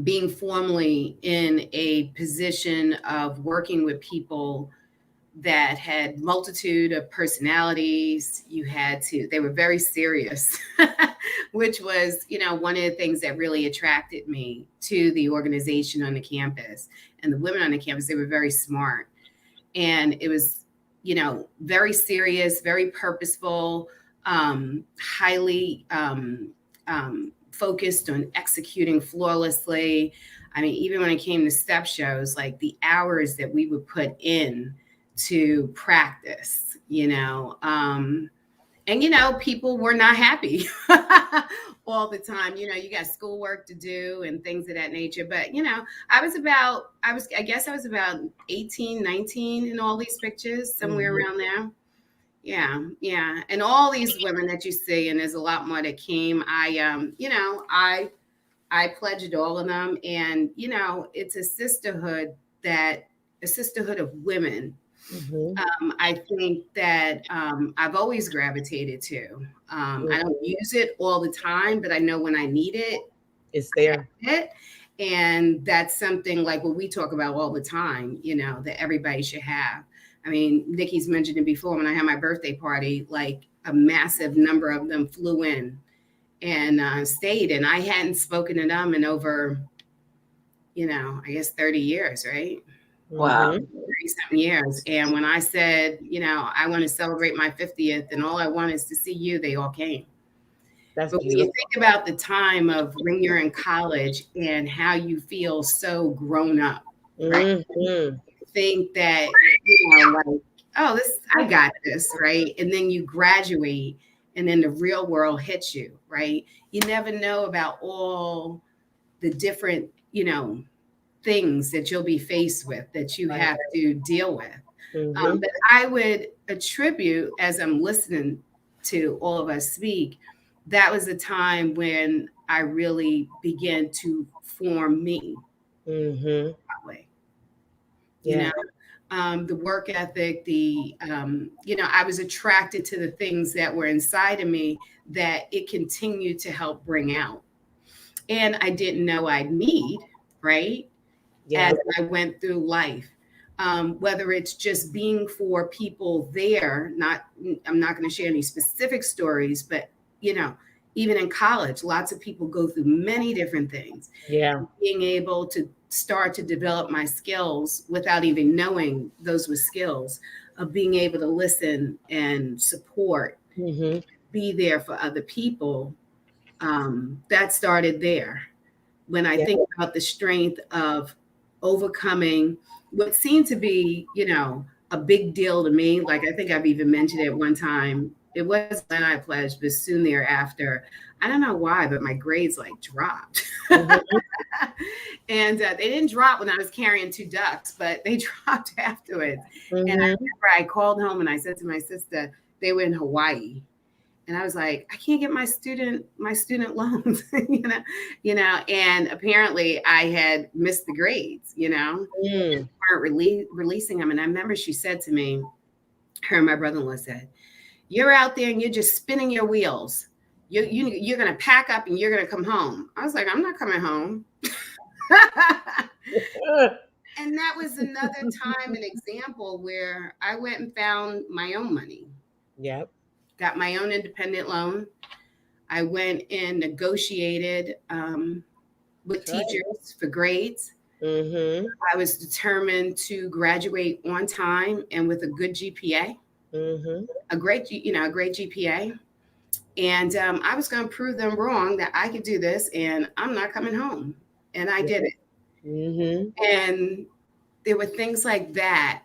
being formally in a position of working with people that had multitude of personalities. They were very serious, which was, one of the things that really attracted me to the organization on the campus. And the women on the campus, they were very smart. And it was, very serious, very purposeful, highly focused on executing flawlessly. I mean, even when it came to step shows, like the hours that we would put in to practice, and people were not happy all the time. You got schoolwork to do and things of that nature. But I was about 18, 19 in all these pictures, somewhere around there. Yeah. And all these women that you see, and there's a lot more that came. I pledged all of them, and it's a sisterhood of women. Mm-hmm. I think that I've always gravitated to. I don't use it all the time, but I know when I need it, it's there. And that's something like what we talk about all the time, that everybody should have. I mean, Nikki's mentioned it before. When I had my birthday party, like a massive number of them flew in and stayed. And I hadn't spoken to them in over, I guess 30 years, right? Wow. 30-something years. And when I said, I want to celebrate my 50th and all I want is to see you, they all came. But when you think about the time of when you're in college and how you feel so grown up, right? Mm-hmm. Think that, I got this, right? And then you graduate and then the real world hits you, right? You never know about all the different, things that you'll be faced with that you have to deal with. Mm-hmm. But I would attribute, as I'm listening to all of us speak, that was the time when I really began to form me. Mm-hmm. That way. Yeah. The work ethic, I was attracted to the things that were inside of me that it continued to help bring out. And I didn't know I'd need, right? Yeah. As I went through life. whether it's just being for people there. I'm not going to share any specific stories, but even in college, lots of people go through many different things. Yeah. Being able to start to develop my skills without even knowing those were skills, of being able to listen and support, be there for other people. That started there. When I think about the strength of overcoming what seemed to be, a big deal to me. Like, I think I've even mentioned it one time. It was when I pledged, but soon thereafter, I don't know why, but my grades like dropped. And they didn't drop when I was carrying 2 ducks, but they dropped afterwards. And I remember I called home and I said to my sister, they were in Hawaii. And I was like, I can't get my student loans, and apparently I had missed the grades, weren't releasing them. And I remember she said to me, her and my brother-in-law said, you're out there and you're just spinning your wheels. You're going to pack up and you're going to come home. I was like, I'm not coming home. And that was another time, an example where I went and found my own money. Yep. Got my own independent loan. I went and negotiated with teachers for grades. I was determined to graduate on time and with a good GPA, a great GPA. And I was going to prove them wrong that I could do this, and I'm not coming home. And I did it. And there were things like that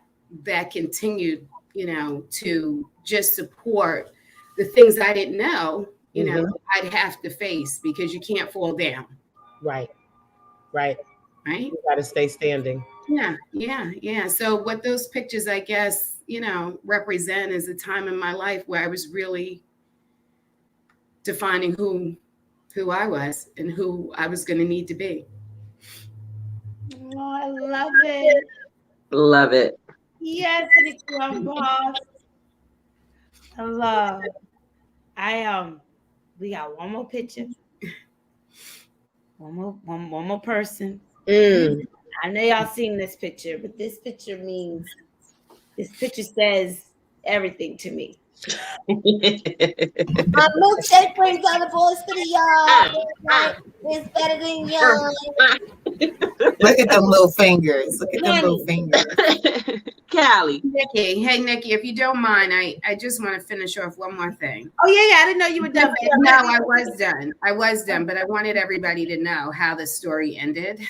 continued, to just support the things I didn't know, I'd have to face, because you can't fall down. Right. You got to stay standing. Yeah. So what those pictures, I guess, represent is a time in my life where I was really defining who I was and who I was going to need to be. Oh, I love it. Love it. Yes, boss. I love. We got one more picture. One more person. I know y'all seen this picture, but this picture says everything to me. Milkshake brings all the boys to the yard. It's better than yours. Look at them little fingers. Callie. Nikki. Hey, Nikki, if you don't mind, I just want to finish off one more thing. Oh, yeah. I didn't know you were done. No, I was done, but I wanted everybody to know how the story ended.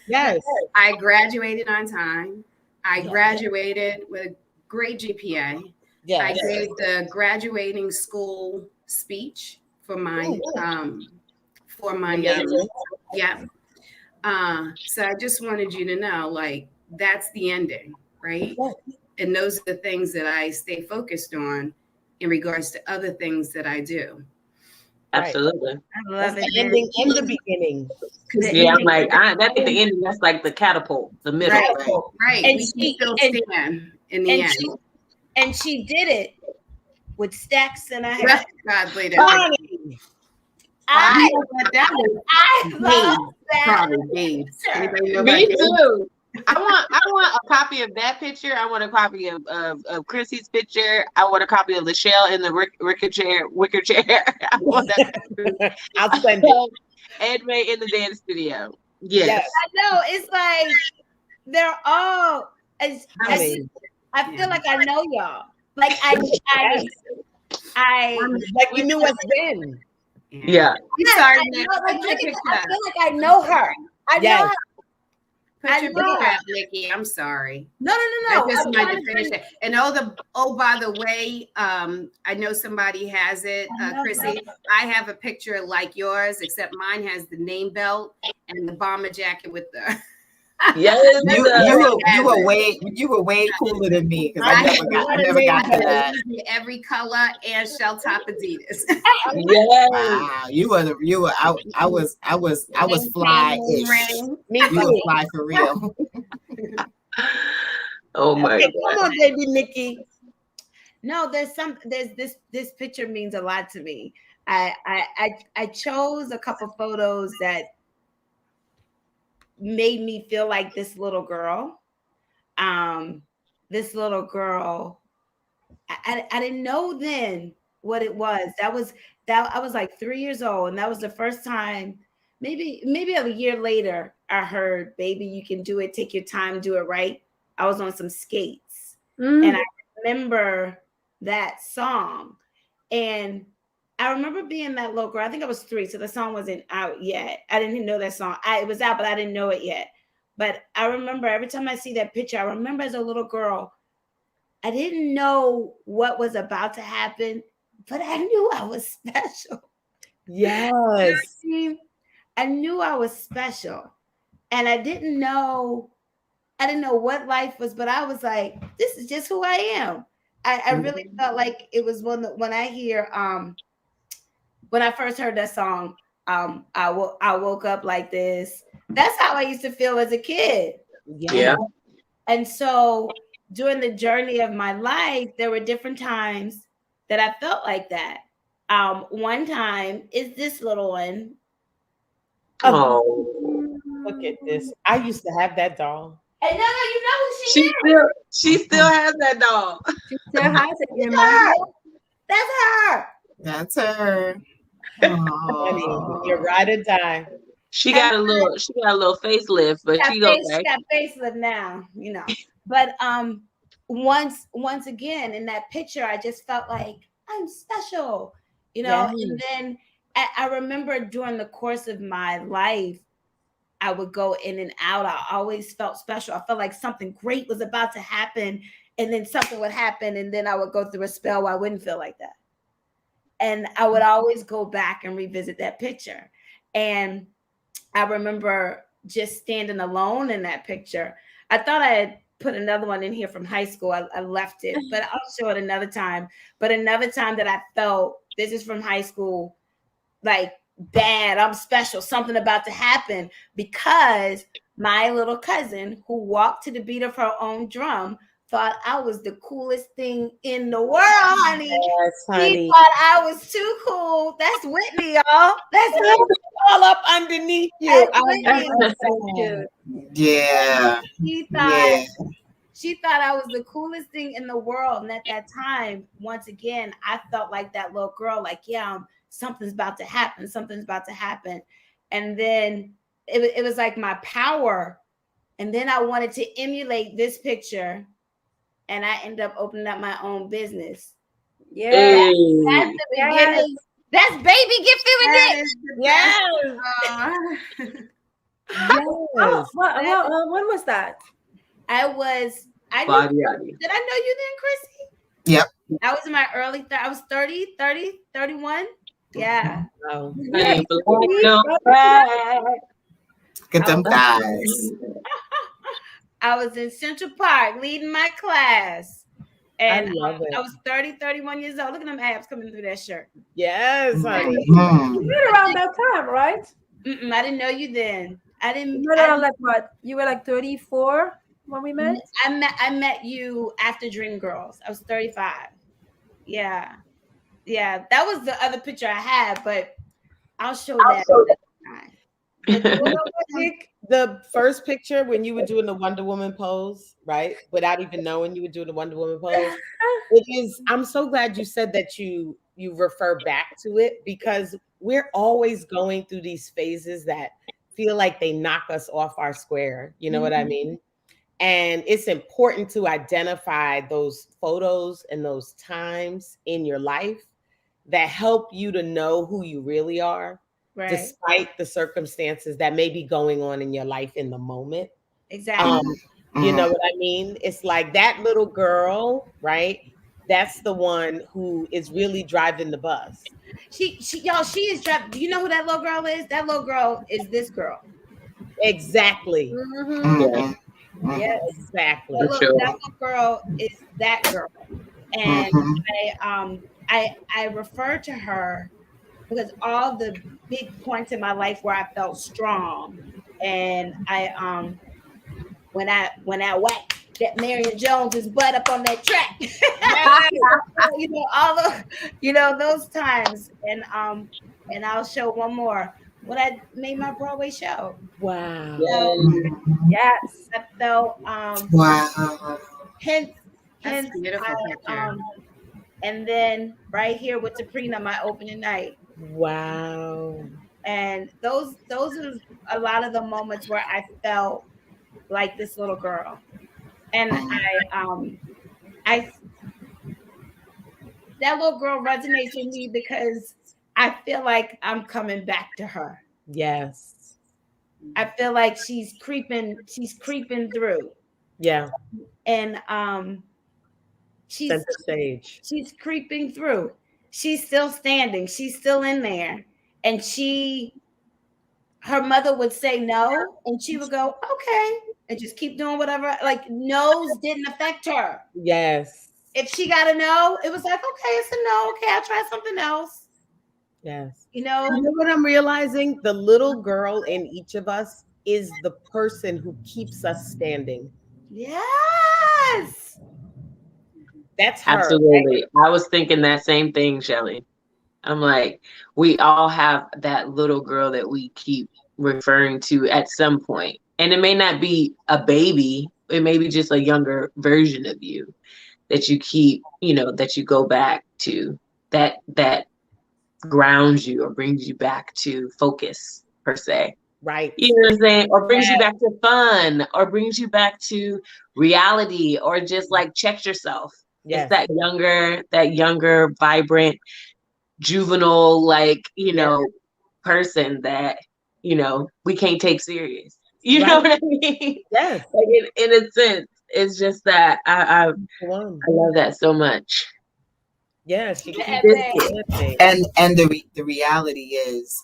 Yes. I graduated on time. I graduated with a great GPA. Yes. I gave the graduating school speech for my so I just wanted you to know, like, that's the ending, right? And those are the things that I stay focused on in regards to other things that I do. Absolutely. I love it. The ending and the beginning. Yeah, I'm like, that's the ending. That's like the catapult, the middle. Right. And we still stand in the end. And she did it with stacks in her head. God, wait a minute. I love that. Me too. I want a copy of that picture. I want a copy of Chrissy's picture. I want a copy of Lachelle in the wicker chair. I want that. I'll send it. Edmay in the dance studio. Yes. I know. It's like they're all. I feel like I know y'all. Like I like you knew us then. Yeah. I feel like I know her. I know her. Put your picture up, Nikki. I'm sorry. No. I just wanted to finish it. And by the way, I know somebody has it, Chrissy. I have a picture like yours, except mine has the name belt and the bomber jacket with the. Yes, you were way cooler than me, because I never got to that. Every color and shell top Adidas. Yes. Wow, you were. I was fly-ish. You were fly for real. Oh my God! Come on, baby Nikki. No, this picture means a lot to me. I chose a couple photos that made me feel like this little girl. this little girl. I didn't know then what it was. That I was like 3 years old, and that was the first time. Maybe a year later, I heard "Baby, you can do it. Take your time, do it right." I was on some skates, and I remember that song, and I remember being that little girl. I think I was 3, so the song wasn't out yet. I didn't even know that song. It was out, but I didn't know it yet. But I remember every time I see that picture, I remember as a little girl, I didn't know what was about to happen, but I knew I was special. Yes. You know what I mean? I knew I was special. And I didn't know what life was, but I was like, this is just who I am. I really felt like it was when I hear when I first heard that song, I woke up like this. That's how I used to feel as a kid. Yeah. And so during the journey of my life, there were different times that I felt like that. One time is this little one. Oh, look at this. I used to have that doll. And no, you know who she is. She still has that doll. She still has it. That's her. Honey, you're right or die. She got a little facelift, but she's okay. She got facelift now, you know. But once again in that picture, I just felt like I'm special, you know. Yes. And then I remember during the course of my life, I would go in and out. I always felt special. I felt like something great was about to happen, and then something would happen, and then I would go through a spell where I wouldn't feel like that. And I would always go back and revisit that picture. And I remember just standing alone in that picture. I thought I had put another one in here from high school. I left it, but I'll show it another time. But another time that I felt, this is from high school, like, bad, I'm special, something about to happen, because my little cousin, who walked to the beat of her own drum, thought I was the coolest thing in the world, honey. Yes, honey. She thought I was too cool. That's Whitney, y'all. That's Whitney. All up underneath you. Yeah. She thought I was the coolest thing in the world. And at that time, once again, I felt like that little girl, like, yeah, something's about to happen. Something's about to happen. And then it was like my power. And then I wanted to emulate this picture. And I ended up opening up my own business. Yeah. That's the beginning. That's baby gift it. Yes. Yes. When was that? Did I know you then, Chrissy? Yep. I was in my early, I was 30, 31. Yeah. Oh. Get them thighs. I was in Central Park leading my class. And I love it. I was 30, 31 years old. Look at them abs coming through that shirt. Yes, honey. You were around that time, right? I didn't know you then. You were like what? You were like 34 when we met? I met you after Dream Girls. I was 35. Yeah. Yeah. That was the other picture I had, but I'll show that. The first picture when you were doing the Wonder Woman pose, right? Without even knowing you were doing the Wonder Woman pose. I'm so glad you said that you refer back to it, because we're always going through these phases that feel like they knock us off our square. You know what I mean? And it's important to identify those photos and those times in your life that help you to know who you really are. Right. Despite the circumstances that may be going on in your life in the moment. Exactly. You know what I mean? It's like that little girl, right? That's the one who is really driving the bus. She is driving. Do you know who that little girl is? That little girl is this girl. Exactly. Yes, exactly. That little girl is that girl. And I refer to her because all the big points in my life where I felt strong, and I when I whacked that Marion Jones's butt up on that track, all the those times, and I'll show one more. when I made my Broadway show. Wow. So Yes. I felt Wow. hence That's a hence beautiful picture. and then right here with Sabrina, my opening night. Wow. And those are a lot of the moments where I felt like this little girl. And I that little girl resonates with me because I feel like I'm coming back to her. Yes. I feel like she's creeping through. Yeah. And Center stage. she's creeping through. She's still standing. She's still in there. And her mother would say no, and she would go, okay, and just keep doing whatever. Like no's didn't affect her. Yes. If she got a no, it was like, okay, it's a no. Okay, I'll try something else. Yes. You know what I'm realizing? The little girl in each of us is the person who keeps us standing. Yes. That's her. Absolutely. Right? I was thinking that same thing, Shelly. I'm like, we all have that little girl that we keep referring to at some point. And it may not be a baby, it may be just a younger version of you that you keep, that you go back to, that grounds you or brings you back to focus, per se. Right. You know what I'm saying? Or brings you back to fun, or brings you back to reality, or just like checks yourself. Yes. It's that younger, vibrant, juvenile, person that, we can't take serious. You know what I mean? Yes. Like in a sense, it's just that I love that so much. Yeah, and the reality is,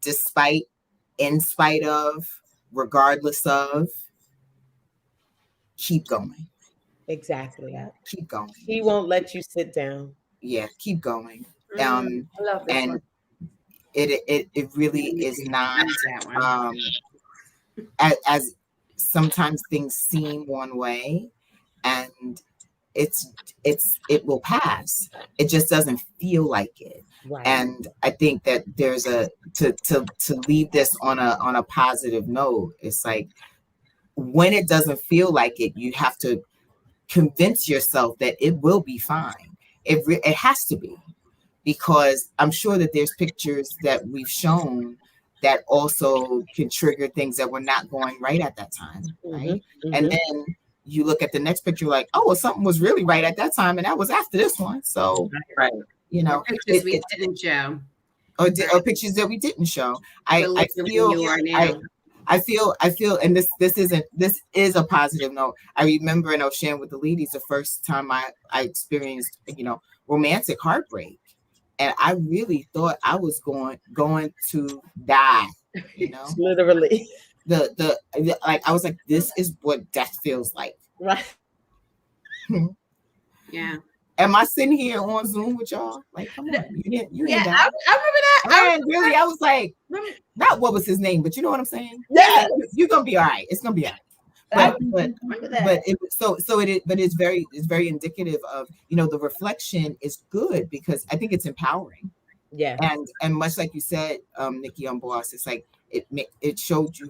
despite, in spite of, regardless of, keep going. Exactly. Keep going. He won't let you sit down. Yeah, keep going. I love this and one. It really is not as sometimes things seem one way, and it will pass. It just doesn't feel like it. Right. And I think that there's to leave this on a positive note. It's like, when it doesn't feel like it, you have to convince yourself that it will be fine. It has to be, because I'm sure that there's pictures that we've shown that also can trigger things that were not going right at that time, right? Mm-hmm. And then you look at the next picture like, oh, well, something was really right at that time, and that was after this one. So, right, or pictures we didn't show, or pictures that we didn't show. I feel, and this is a positive note. I remember, and I was sharing with the ladies, the first time I experienced, romantic heartbreak, and I really thought I was going to die. Literally. The like, I was like, this is what death feels like. Right. Yeah. Am I sitting here on Zoom with y'all? Like, come on, you didn't I remember that. I was like, not what was his name, but you know what I'm saying? Yeah, you're gonna be all right. It's gonna be all right. But it's very indicative of, the reflection is good, because I think it's empowering. Yeah. And much like you said, Nikki on Boss, it's like it showed you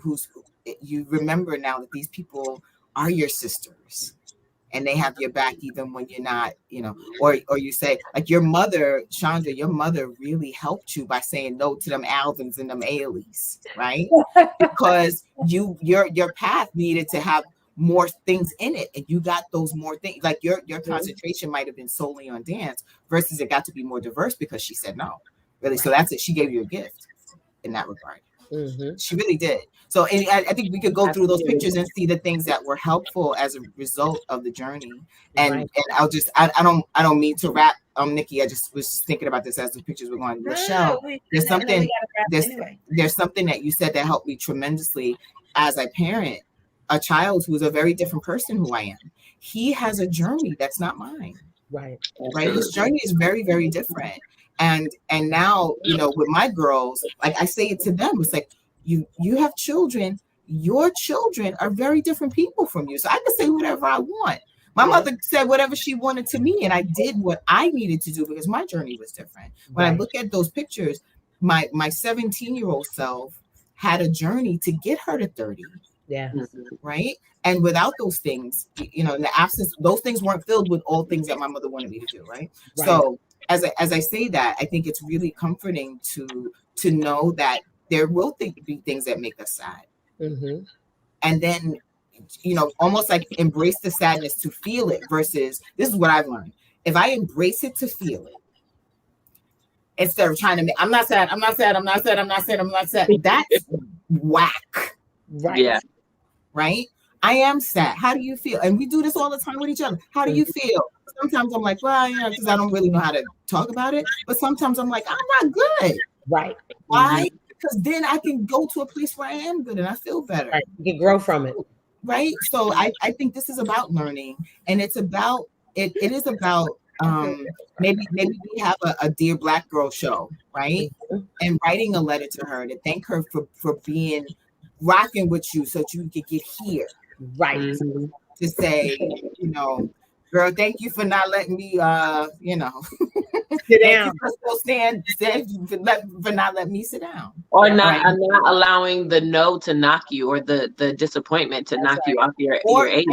you remember now that these people are your sisters, and they have your back even when you're not, or you say, like, your mother, Chandra, your mother really helped you by saying no to them Alvins and them Ailey's, right? Because your path needed to have more things in it, and you got those more things. Like your concentration might have been solely on dance, versus it got to be more diverse because she said no, really. So that's it. She gave you a gift in that regard. Mm-hmm. She really did. So, and I think we could go through those pictures and see the things that were helpful as a result of the journey. And I don't mean to wrap, Nikki. I just was thinking about this as the pictures were going. Michelle, there's something that you said that helped me tremendously as I parent a child who's a very different person who I am. He has a journey that's not mine. Right. His journey is very, very different. And now, with my girls, like I say it to them, it's like, you have children, your children are very different people from you. So I can say whatever I want. My mother said whatever she wanted to me, and I did what I needed to do because my journey was different. When I look at those pictures, my 17-year-old self had a journey to get her to 30. Yeah. Right. And without those things, in the absence, those things weren't filled with all things that my mother wanted me to do. Right. So as I say that, I think it's really comforting to know that there will be things that make us sad. Mm-hmm. And then, almost like embrace the sadness to feel it versus, this is what I've learned. If I embrace it to feel it, instead of trying to make, I'm not sad, I'm not sad, I'm not sad, I'm not sad, I'm not sad. That's whack. Right. Yeah. Right? I am sad. How do you feel? And we do this all the time with each other. How do you feel? Sometimes I'm like, well, because I don't really know how to talk about it. But sometimes I'm like, I'm not good. Right. Why? Because then I can go to a place where I am good and I feel better. Right. You can grow from it. Right. So I think this is about learning, and it's about it is about maybe we have a Dear Black Girl show, right? And writing a letter to her to thank her for being rocking with you so that you could get here. Right. To say, girl, thank you for not letting me sit down. For not letting me sit down. Or not allowing the no to knock you, or the disappointment to knock you off your ace.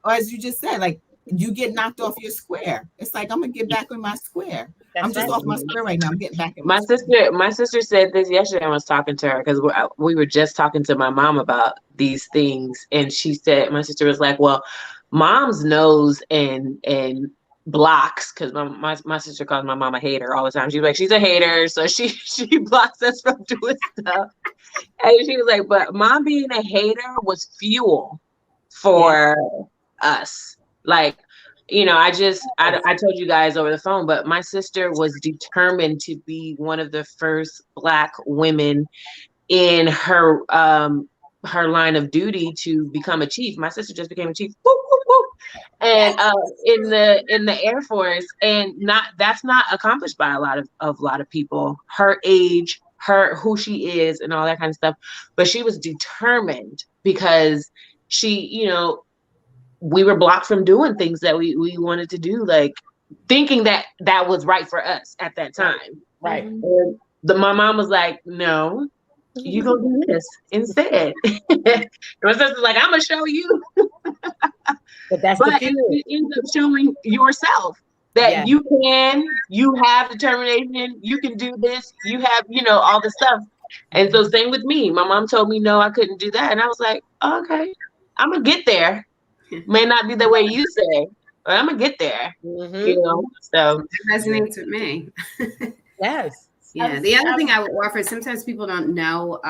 Or as you just said, like, you get knocked off your square. It's like, I'm gonna get back on my square. I'm just off my square right now. I'm getting back in my sister. My sister said this yesterday. I was talking to her because we were just talking to my mom about these things, and she said, my sister was like, well, mom's knows and blocks, because my sister calls my mom a hater all the time. She's like, she's a hater, so she blocks us from doing stuff. And she was like, but mom being a hater was fuel for us. Like, I told you guys over the phone, but my sister was determined to be one of the first Black women in her line of duty to become a chief. My sister just became a chief. Woo, woo, woo. And in the Air Force, and that's not accomplished by a lot of people her age, who she is, and all that kind of stuff. But she was determined because she, we were blocked from doing things that we wanted to do, like thinking that was right for us at that time. Right. And my mom was like, no, you go do this instead. And my sister's like, I'm gonna show you. But you end up showing yourself that you have determination, you can do this, you have, all the stuff. And so same with me. My mom told me no, I couldn't do that. And I was like, okay, I'm gonna get there. May not be the way you say, but I'm gonna get there. So it resonates with me. Yes. Yeah. The other thing I would offer, sometimes people don't know,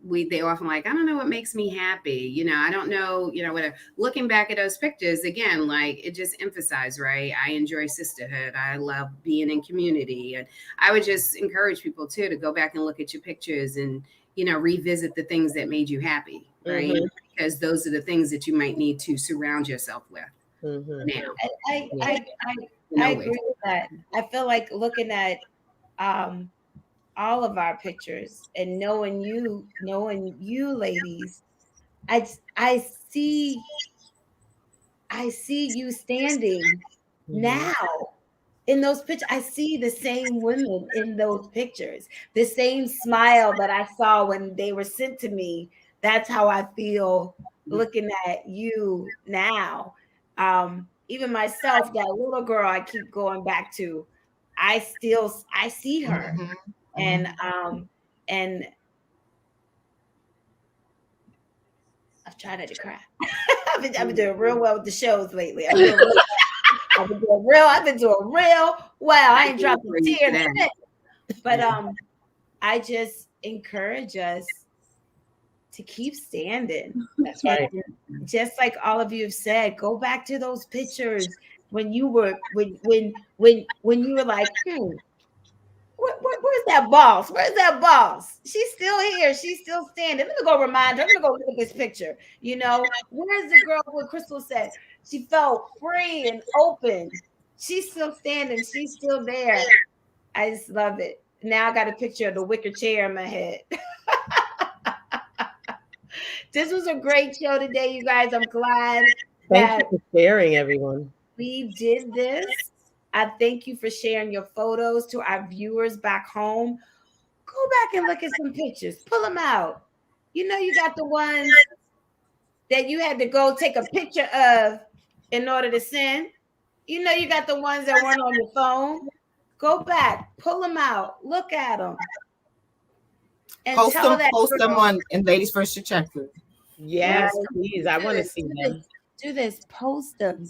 they often like, I don't know what makes me happy. I don't know, whatever. Looking back at those pictures again, like, it just emphasized, right? I enjoy sisterhood. I love being in community. And I would just encourage people too, to go back and look at your pictures and, revisit the things that made you happy, right? Because those are the things that you might need to surround yourself with now. I agree with that. I feel like looking at all of our pictures and knowing you ladies, I see you standing now in those pictures. I see the same women in those pictures, the same smile that I saw when they were sent to me. That's how I feel looking at you now. Even myself, that little girl I keep going back to, I see her. And I'm trying not to cry. I've been doing real well with the shows lately. I've been doing real well. I ain't dropping tears. But I just encourage us to keep standing. That's right. And just like all of you have said, go back to those pictures when you were when you were like, where's that boss? Where's that boss? She's still here. She's still standing. Let me go remind her. Let me go look at this picture. Where's the girl what Crystal said? She felt free and open. She's still standing. She's still there. I just love it. Now I got a picture of the wicker chair in my head. This was a great show today, you guys. I'm glad Thank you for sharing, everyone. We did this. I thank you for sharing your photos to our viewers back home. Go back and look at some pictures. Pull them out. You know, you got the ones that you had to go take a picture of in order to send. You know, you got the ones that weren't on your phone. Go back, pull them out, look at them, and post them on in Ladies First Chit-Chat group. Yes, please. I want to see them. Do this. Post them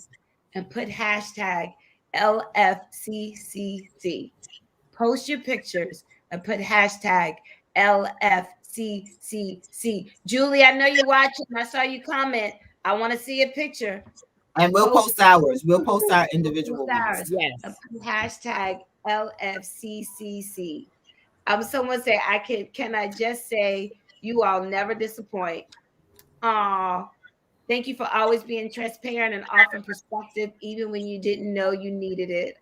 and put hashtag LFCCC. Post your pictures and put hashtag LFCCC. Julie, I know you're watching. I saw you comment. I want to see a picture. And we'll post ours. We'll post our individual ones. Yes. Hashtag LFCCC. Someone say, can I just say you all never disappoint. Thank you for always being transparent and offering perspective, even when you didn't know you needed it.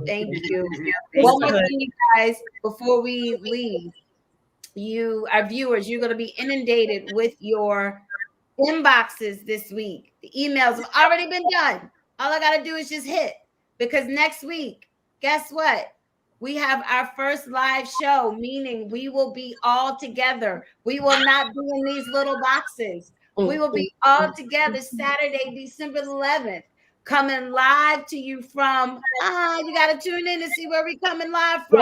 Thank you. One more thing, you guys, before we leave, our viewers, you're going to be inundated with your inboxes this week. The emails have already been done. All I got to do is just hit, because next week, guess what? We have our first live show, meaning we will be all together. We will not be in these little boxes. We will be all together Saturday, December 11th, coming live to you from, you got to tune in to see where we're coming live from.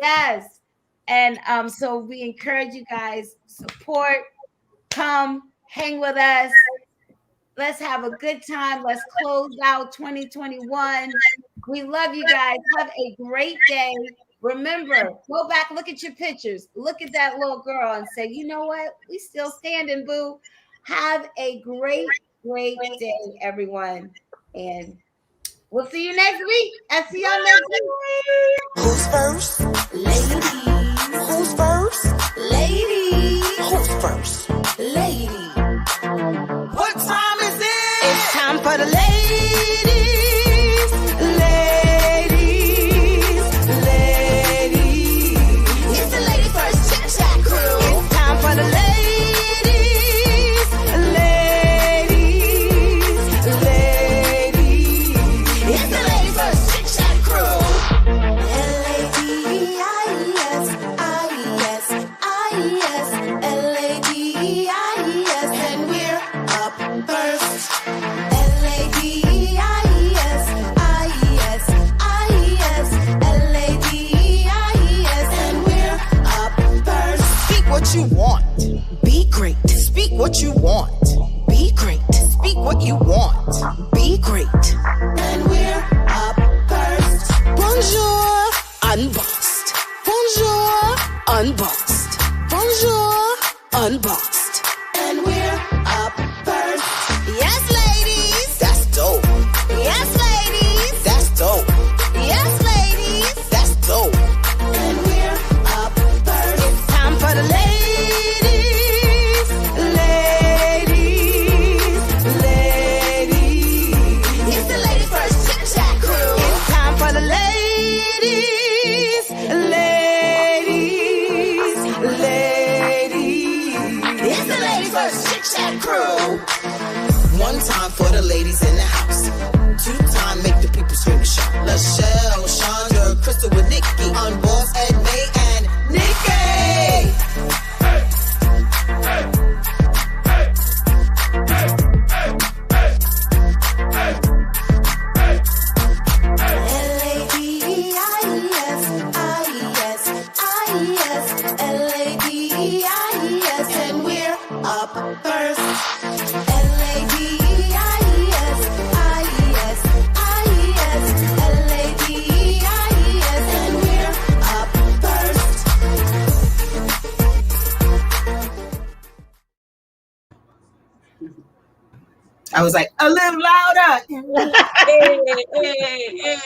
Yes. And so we encourage you guys, support, come, hang with us. Let's have a good time. Let's close out 2021. We love you guys. Have a great day. Remember, go back, look at your pictures. Look at that little girl and say, you know what? We still standing, boo. Have a great, great day, everyone. And we'll see you next week. I'll see y'all next week. Who's first? Ladies. Who's first? Ladies. Who's first? Ladies. What time is it? It's time for the ladies. Ladies. Ladies. It's the Ladies First Chit-Chat crew. It's time for the ladies. Ladies. Ladies. It's the Ladies First Chit-Chat crew. L-A-D-I-S. I-S. I-S. L-A-D-I-S. And we're up first. L-A-D-I-S. I-S. I-S. L-A-D-I-S. And we're up first. Speak what you want. Be great. Speak what you want. Be great. Speak what you want. Be great. And we're up first. Bonjour, unboxed. Bonjour, unboxed. Bonjour, unboxed. And we're up first. Yes, ladies. That's dope. Yes, ladies. That's dope. Yes, ladies. That's dope. And we're up first. It's time for the ladies. Ladies. Ladies. It's the Ladies First Chit-Chat crew. It's time for the ladies. Ladies. Ladies. It's the Ladies First Chit-Chat crew. One time for the ladies in the house. Two time make the people scream and shout. Lachelle, Chandra, Crystal with Nikki. On Boss, Ed, May, and Nikki. L-A-D-I-S. I-S. I-S. L-A-D-I-S. And we're up first. L-A-D-I-S. I-S. I-S. L-A-D-I-S. And we're up first. I was like, a little louder. Hey, hey, hey.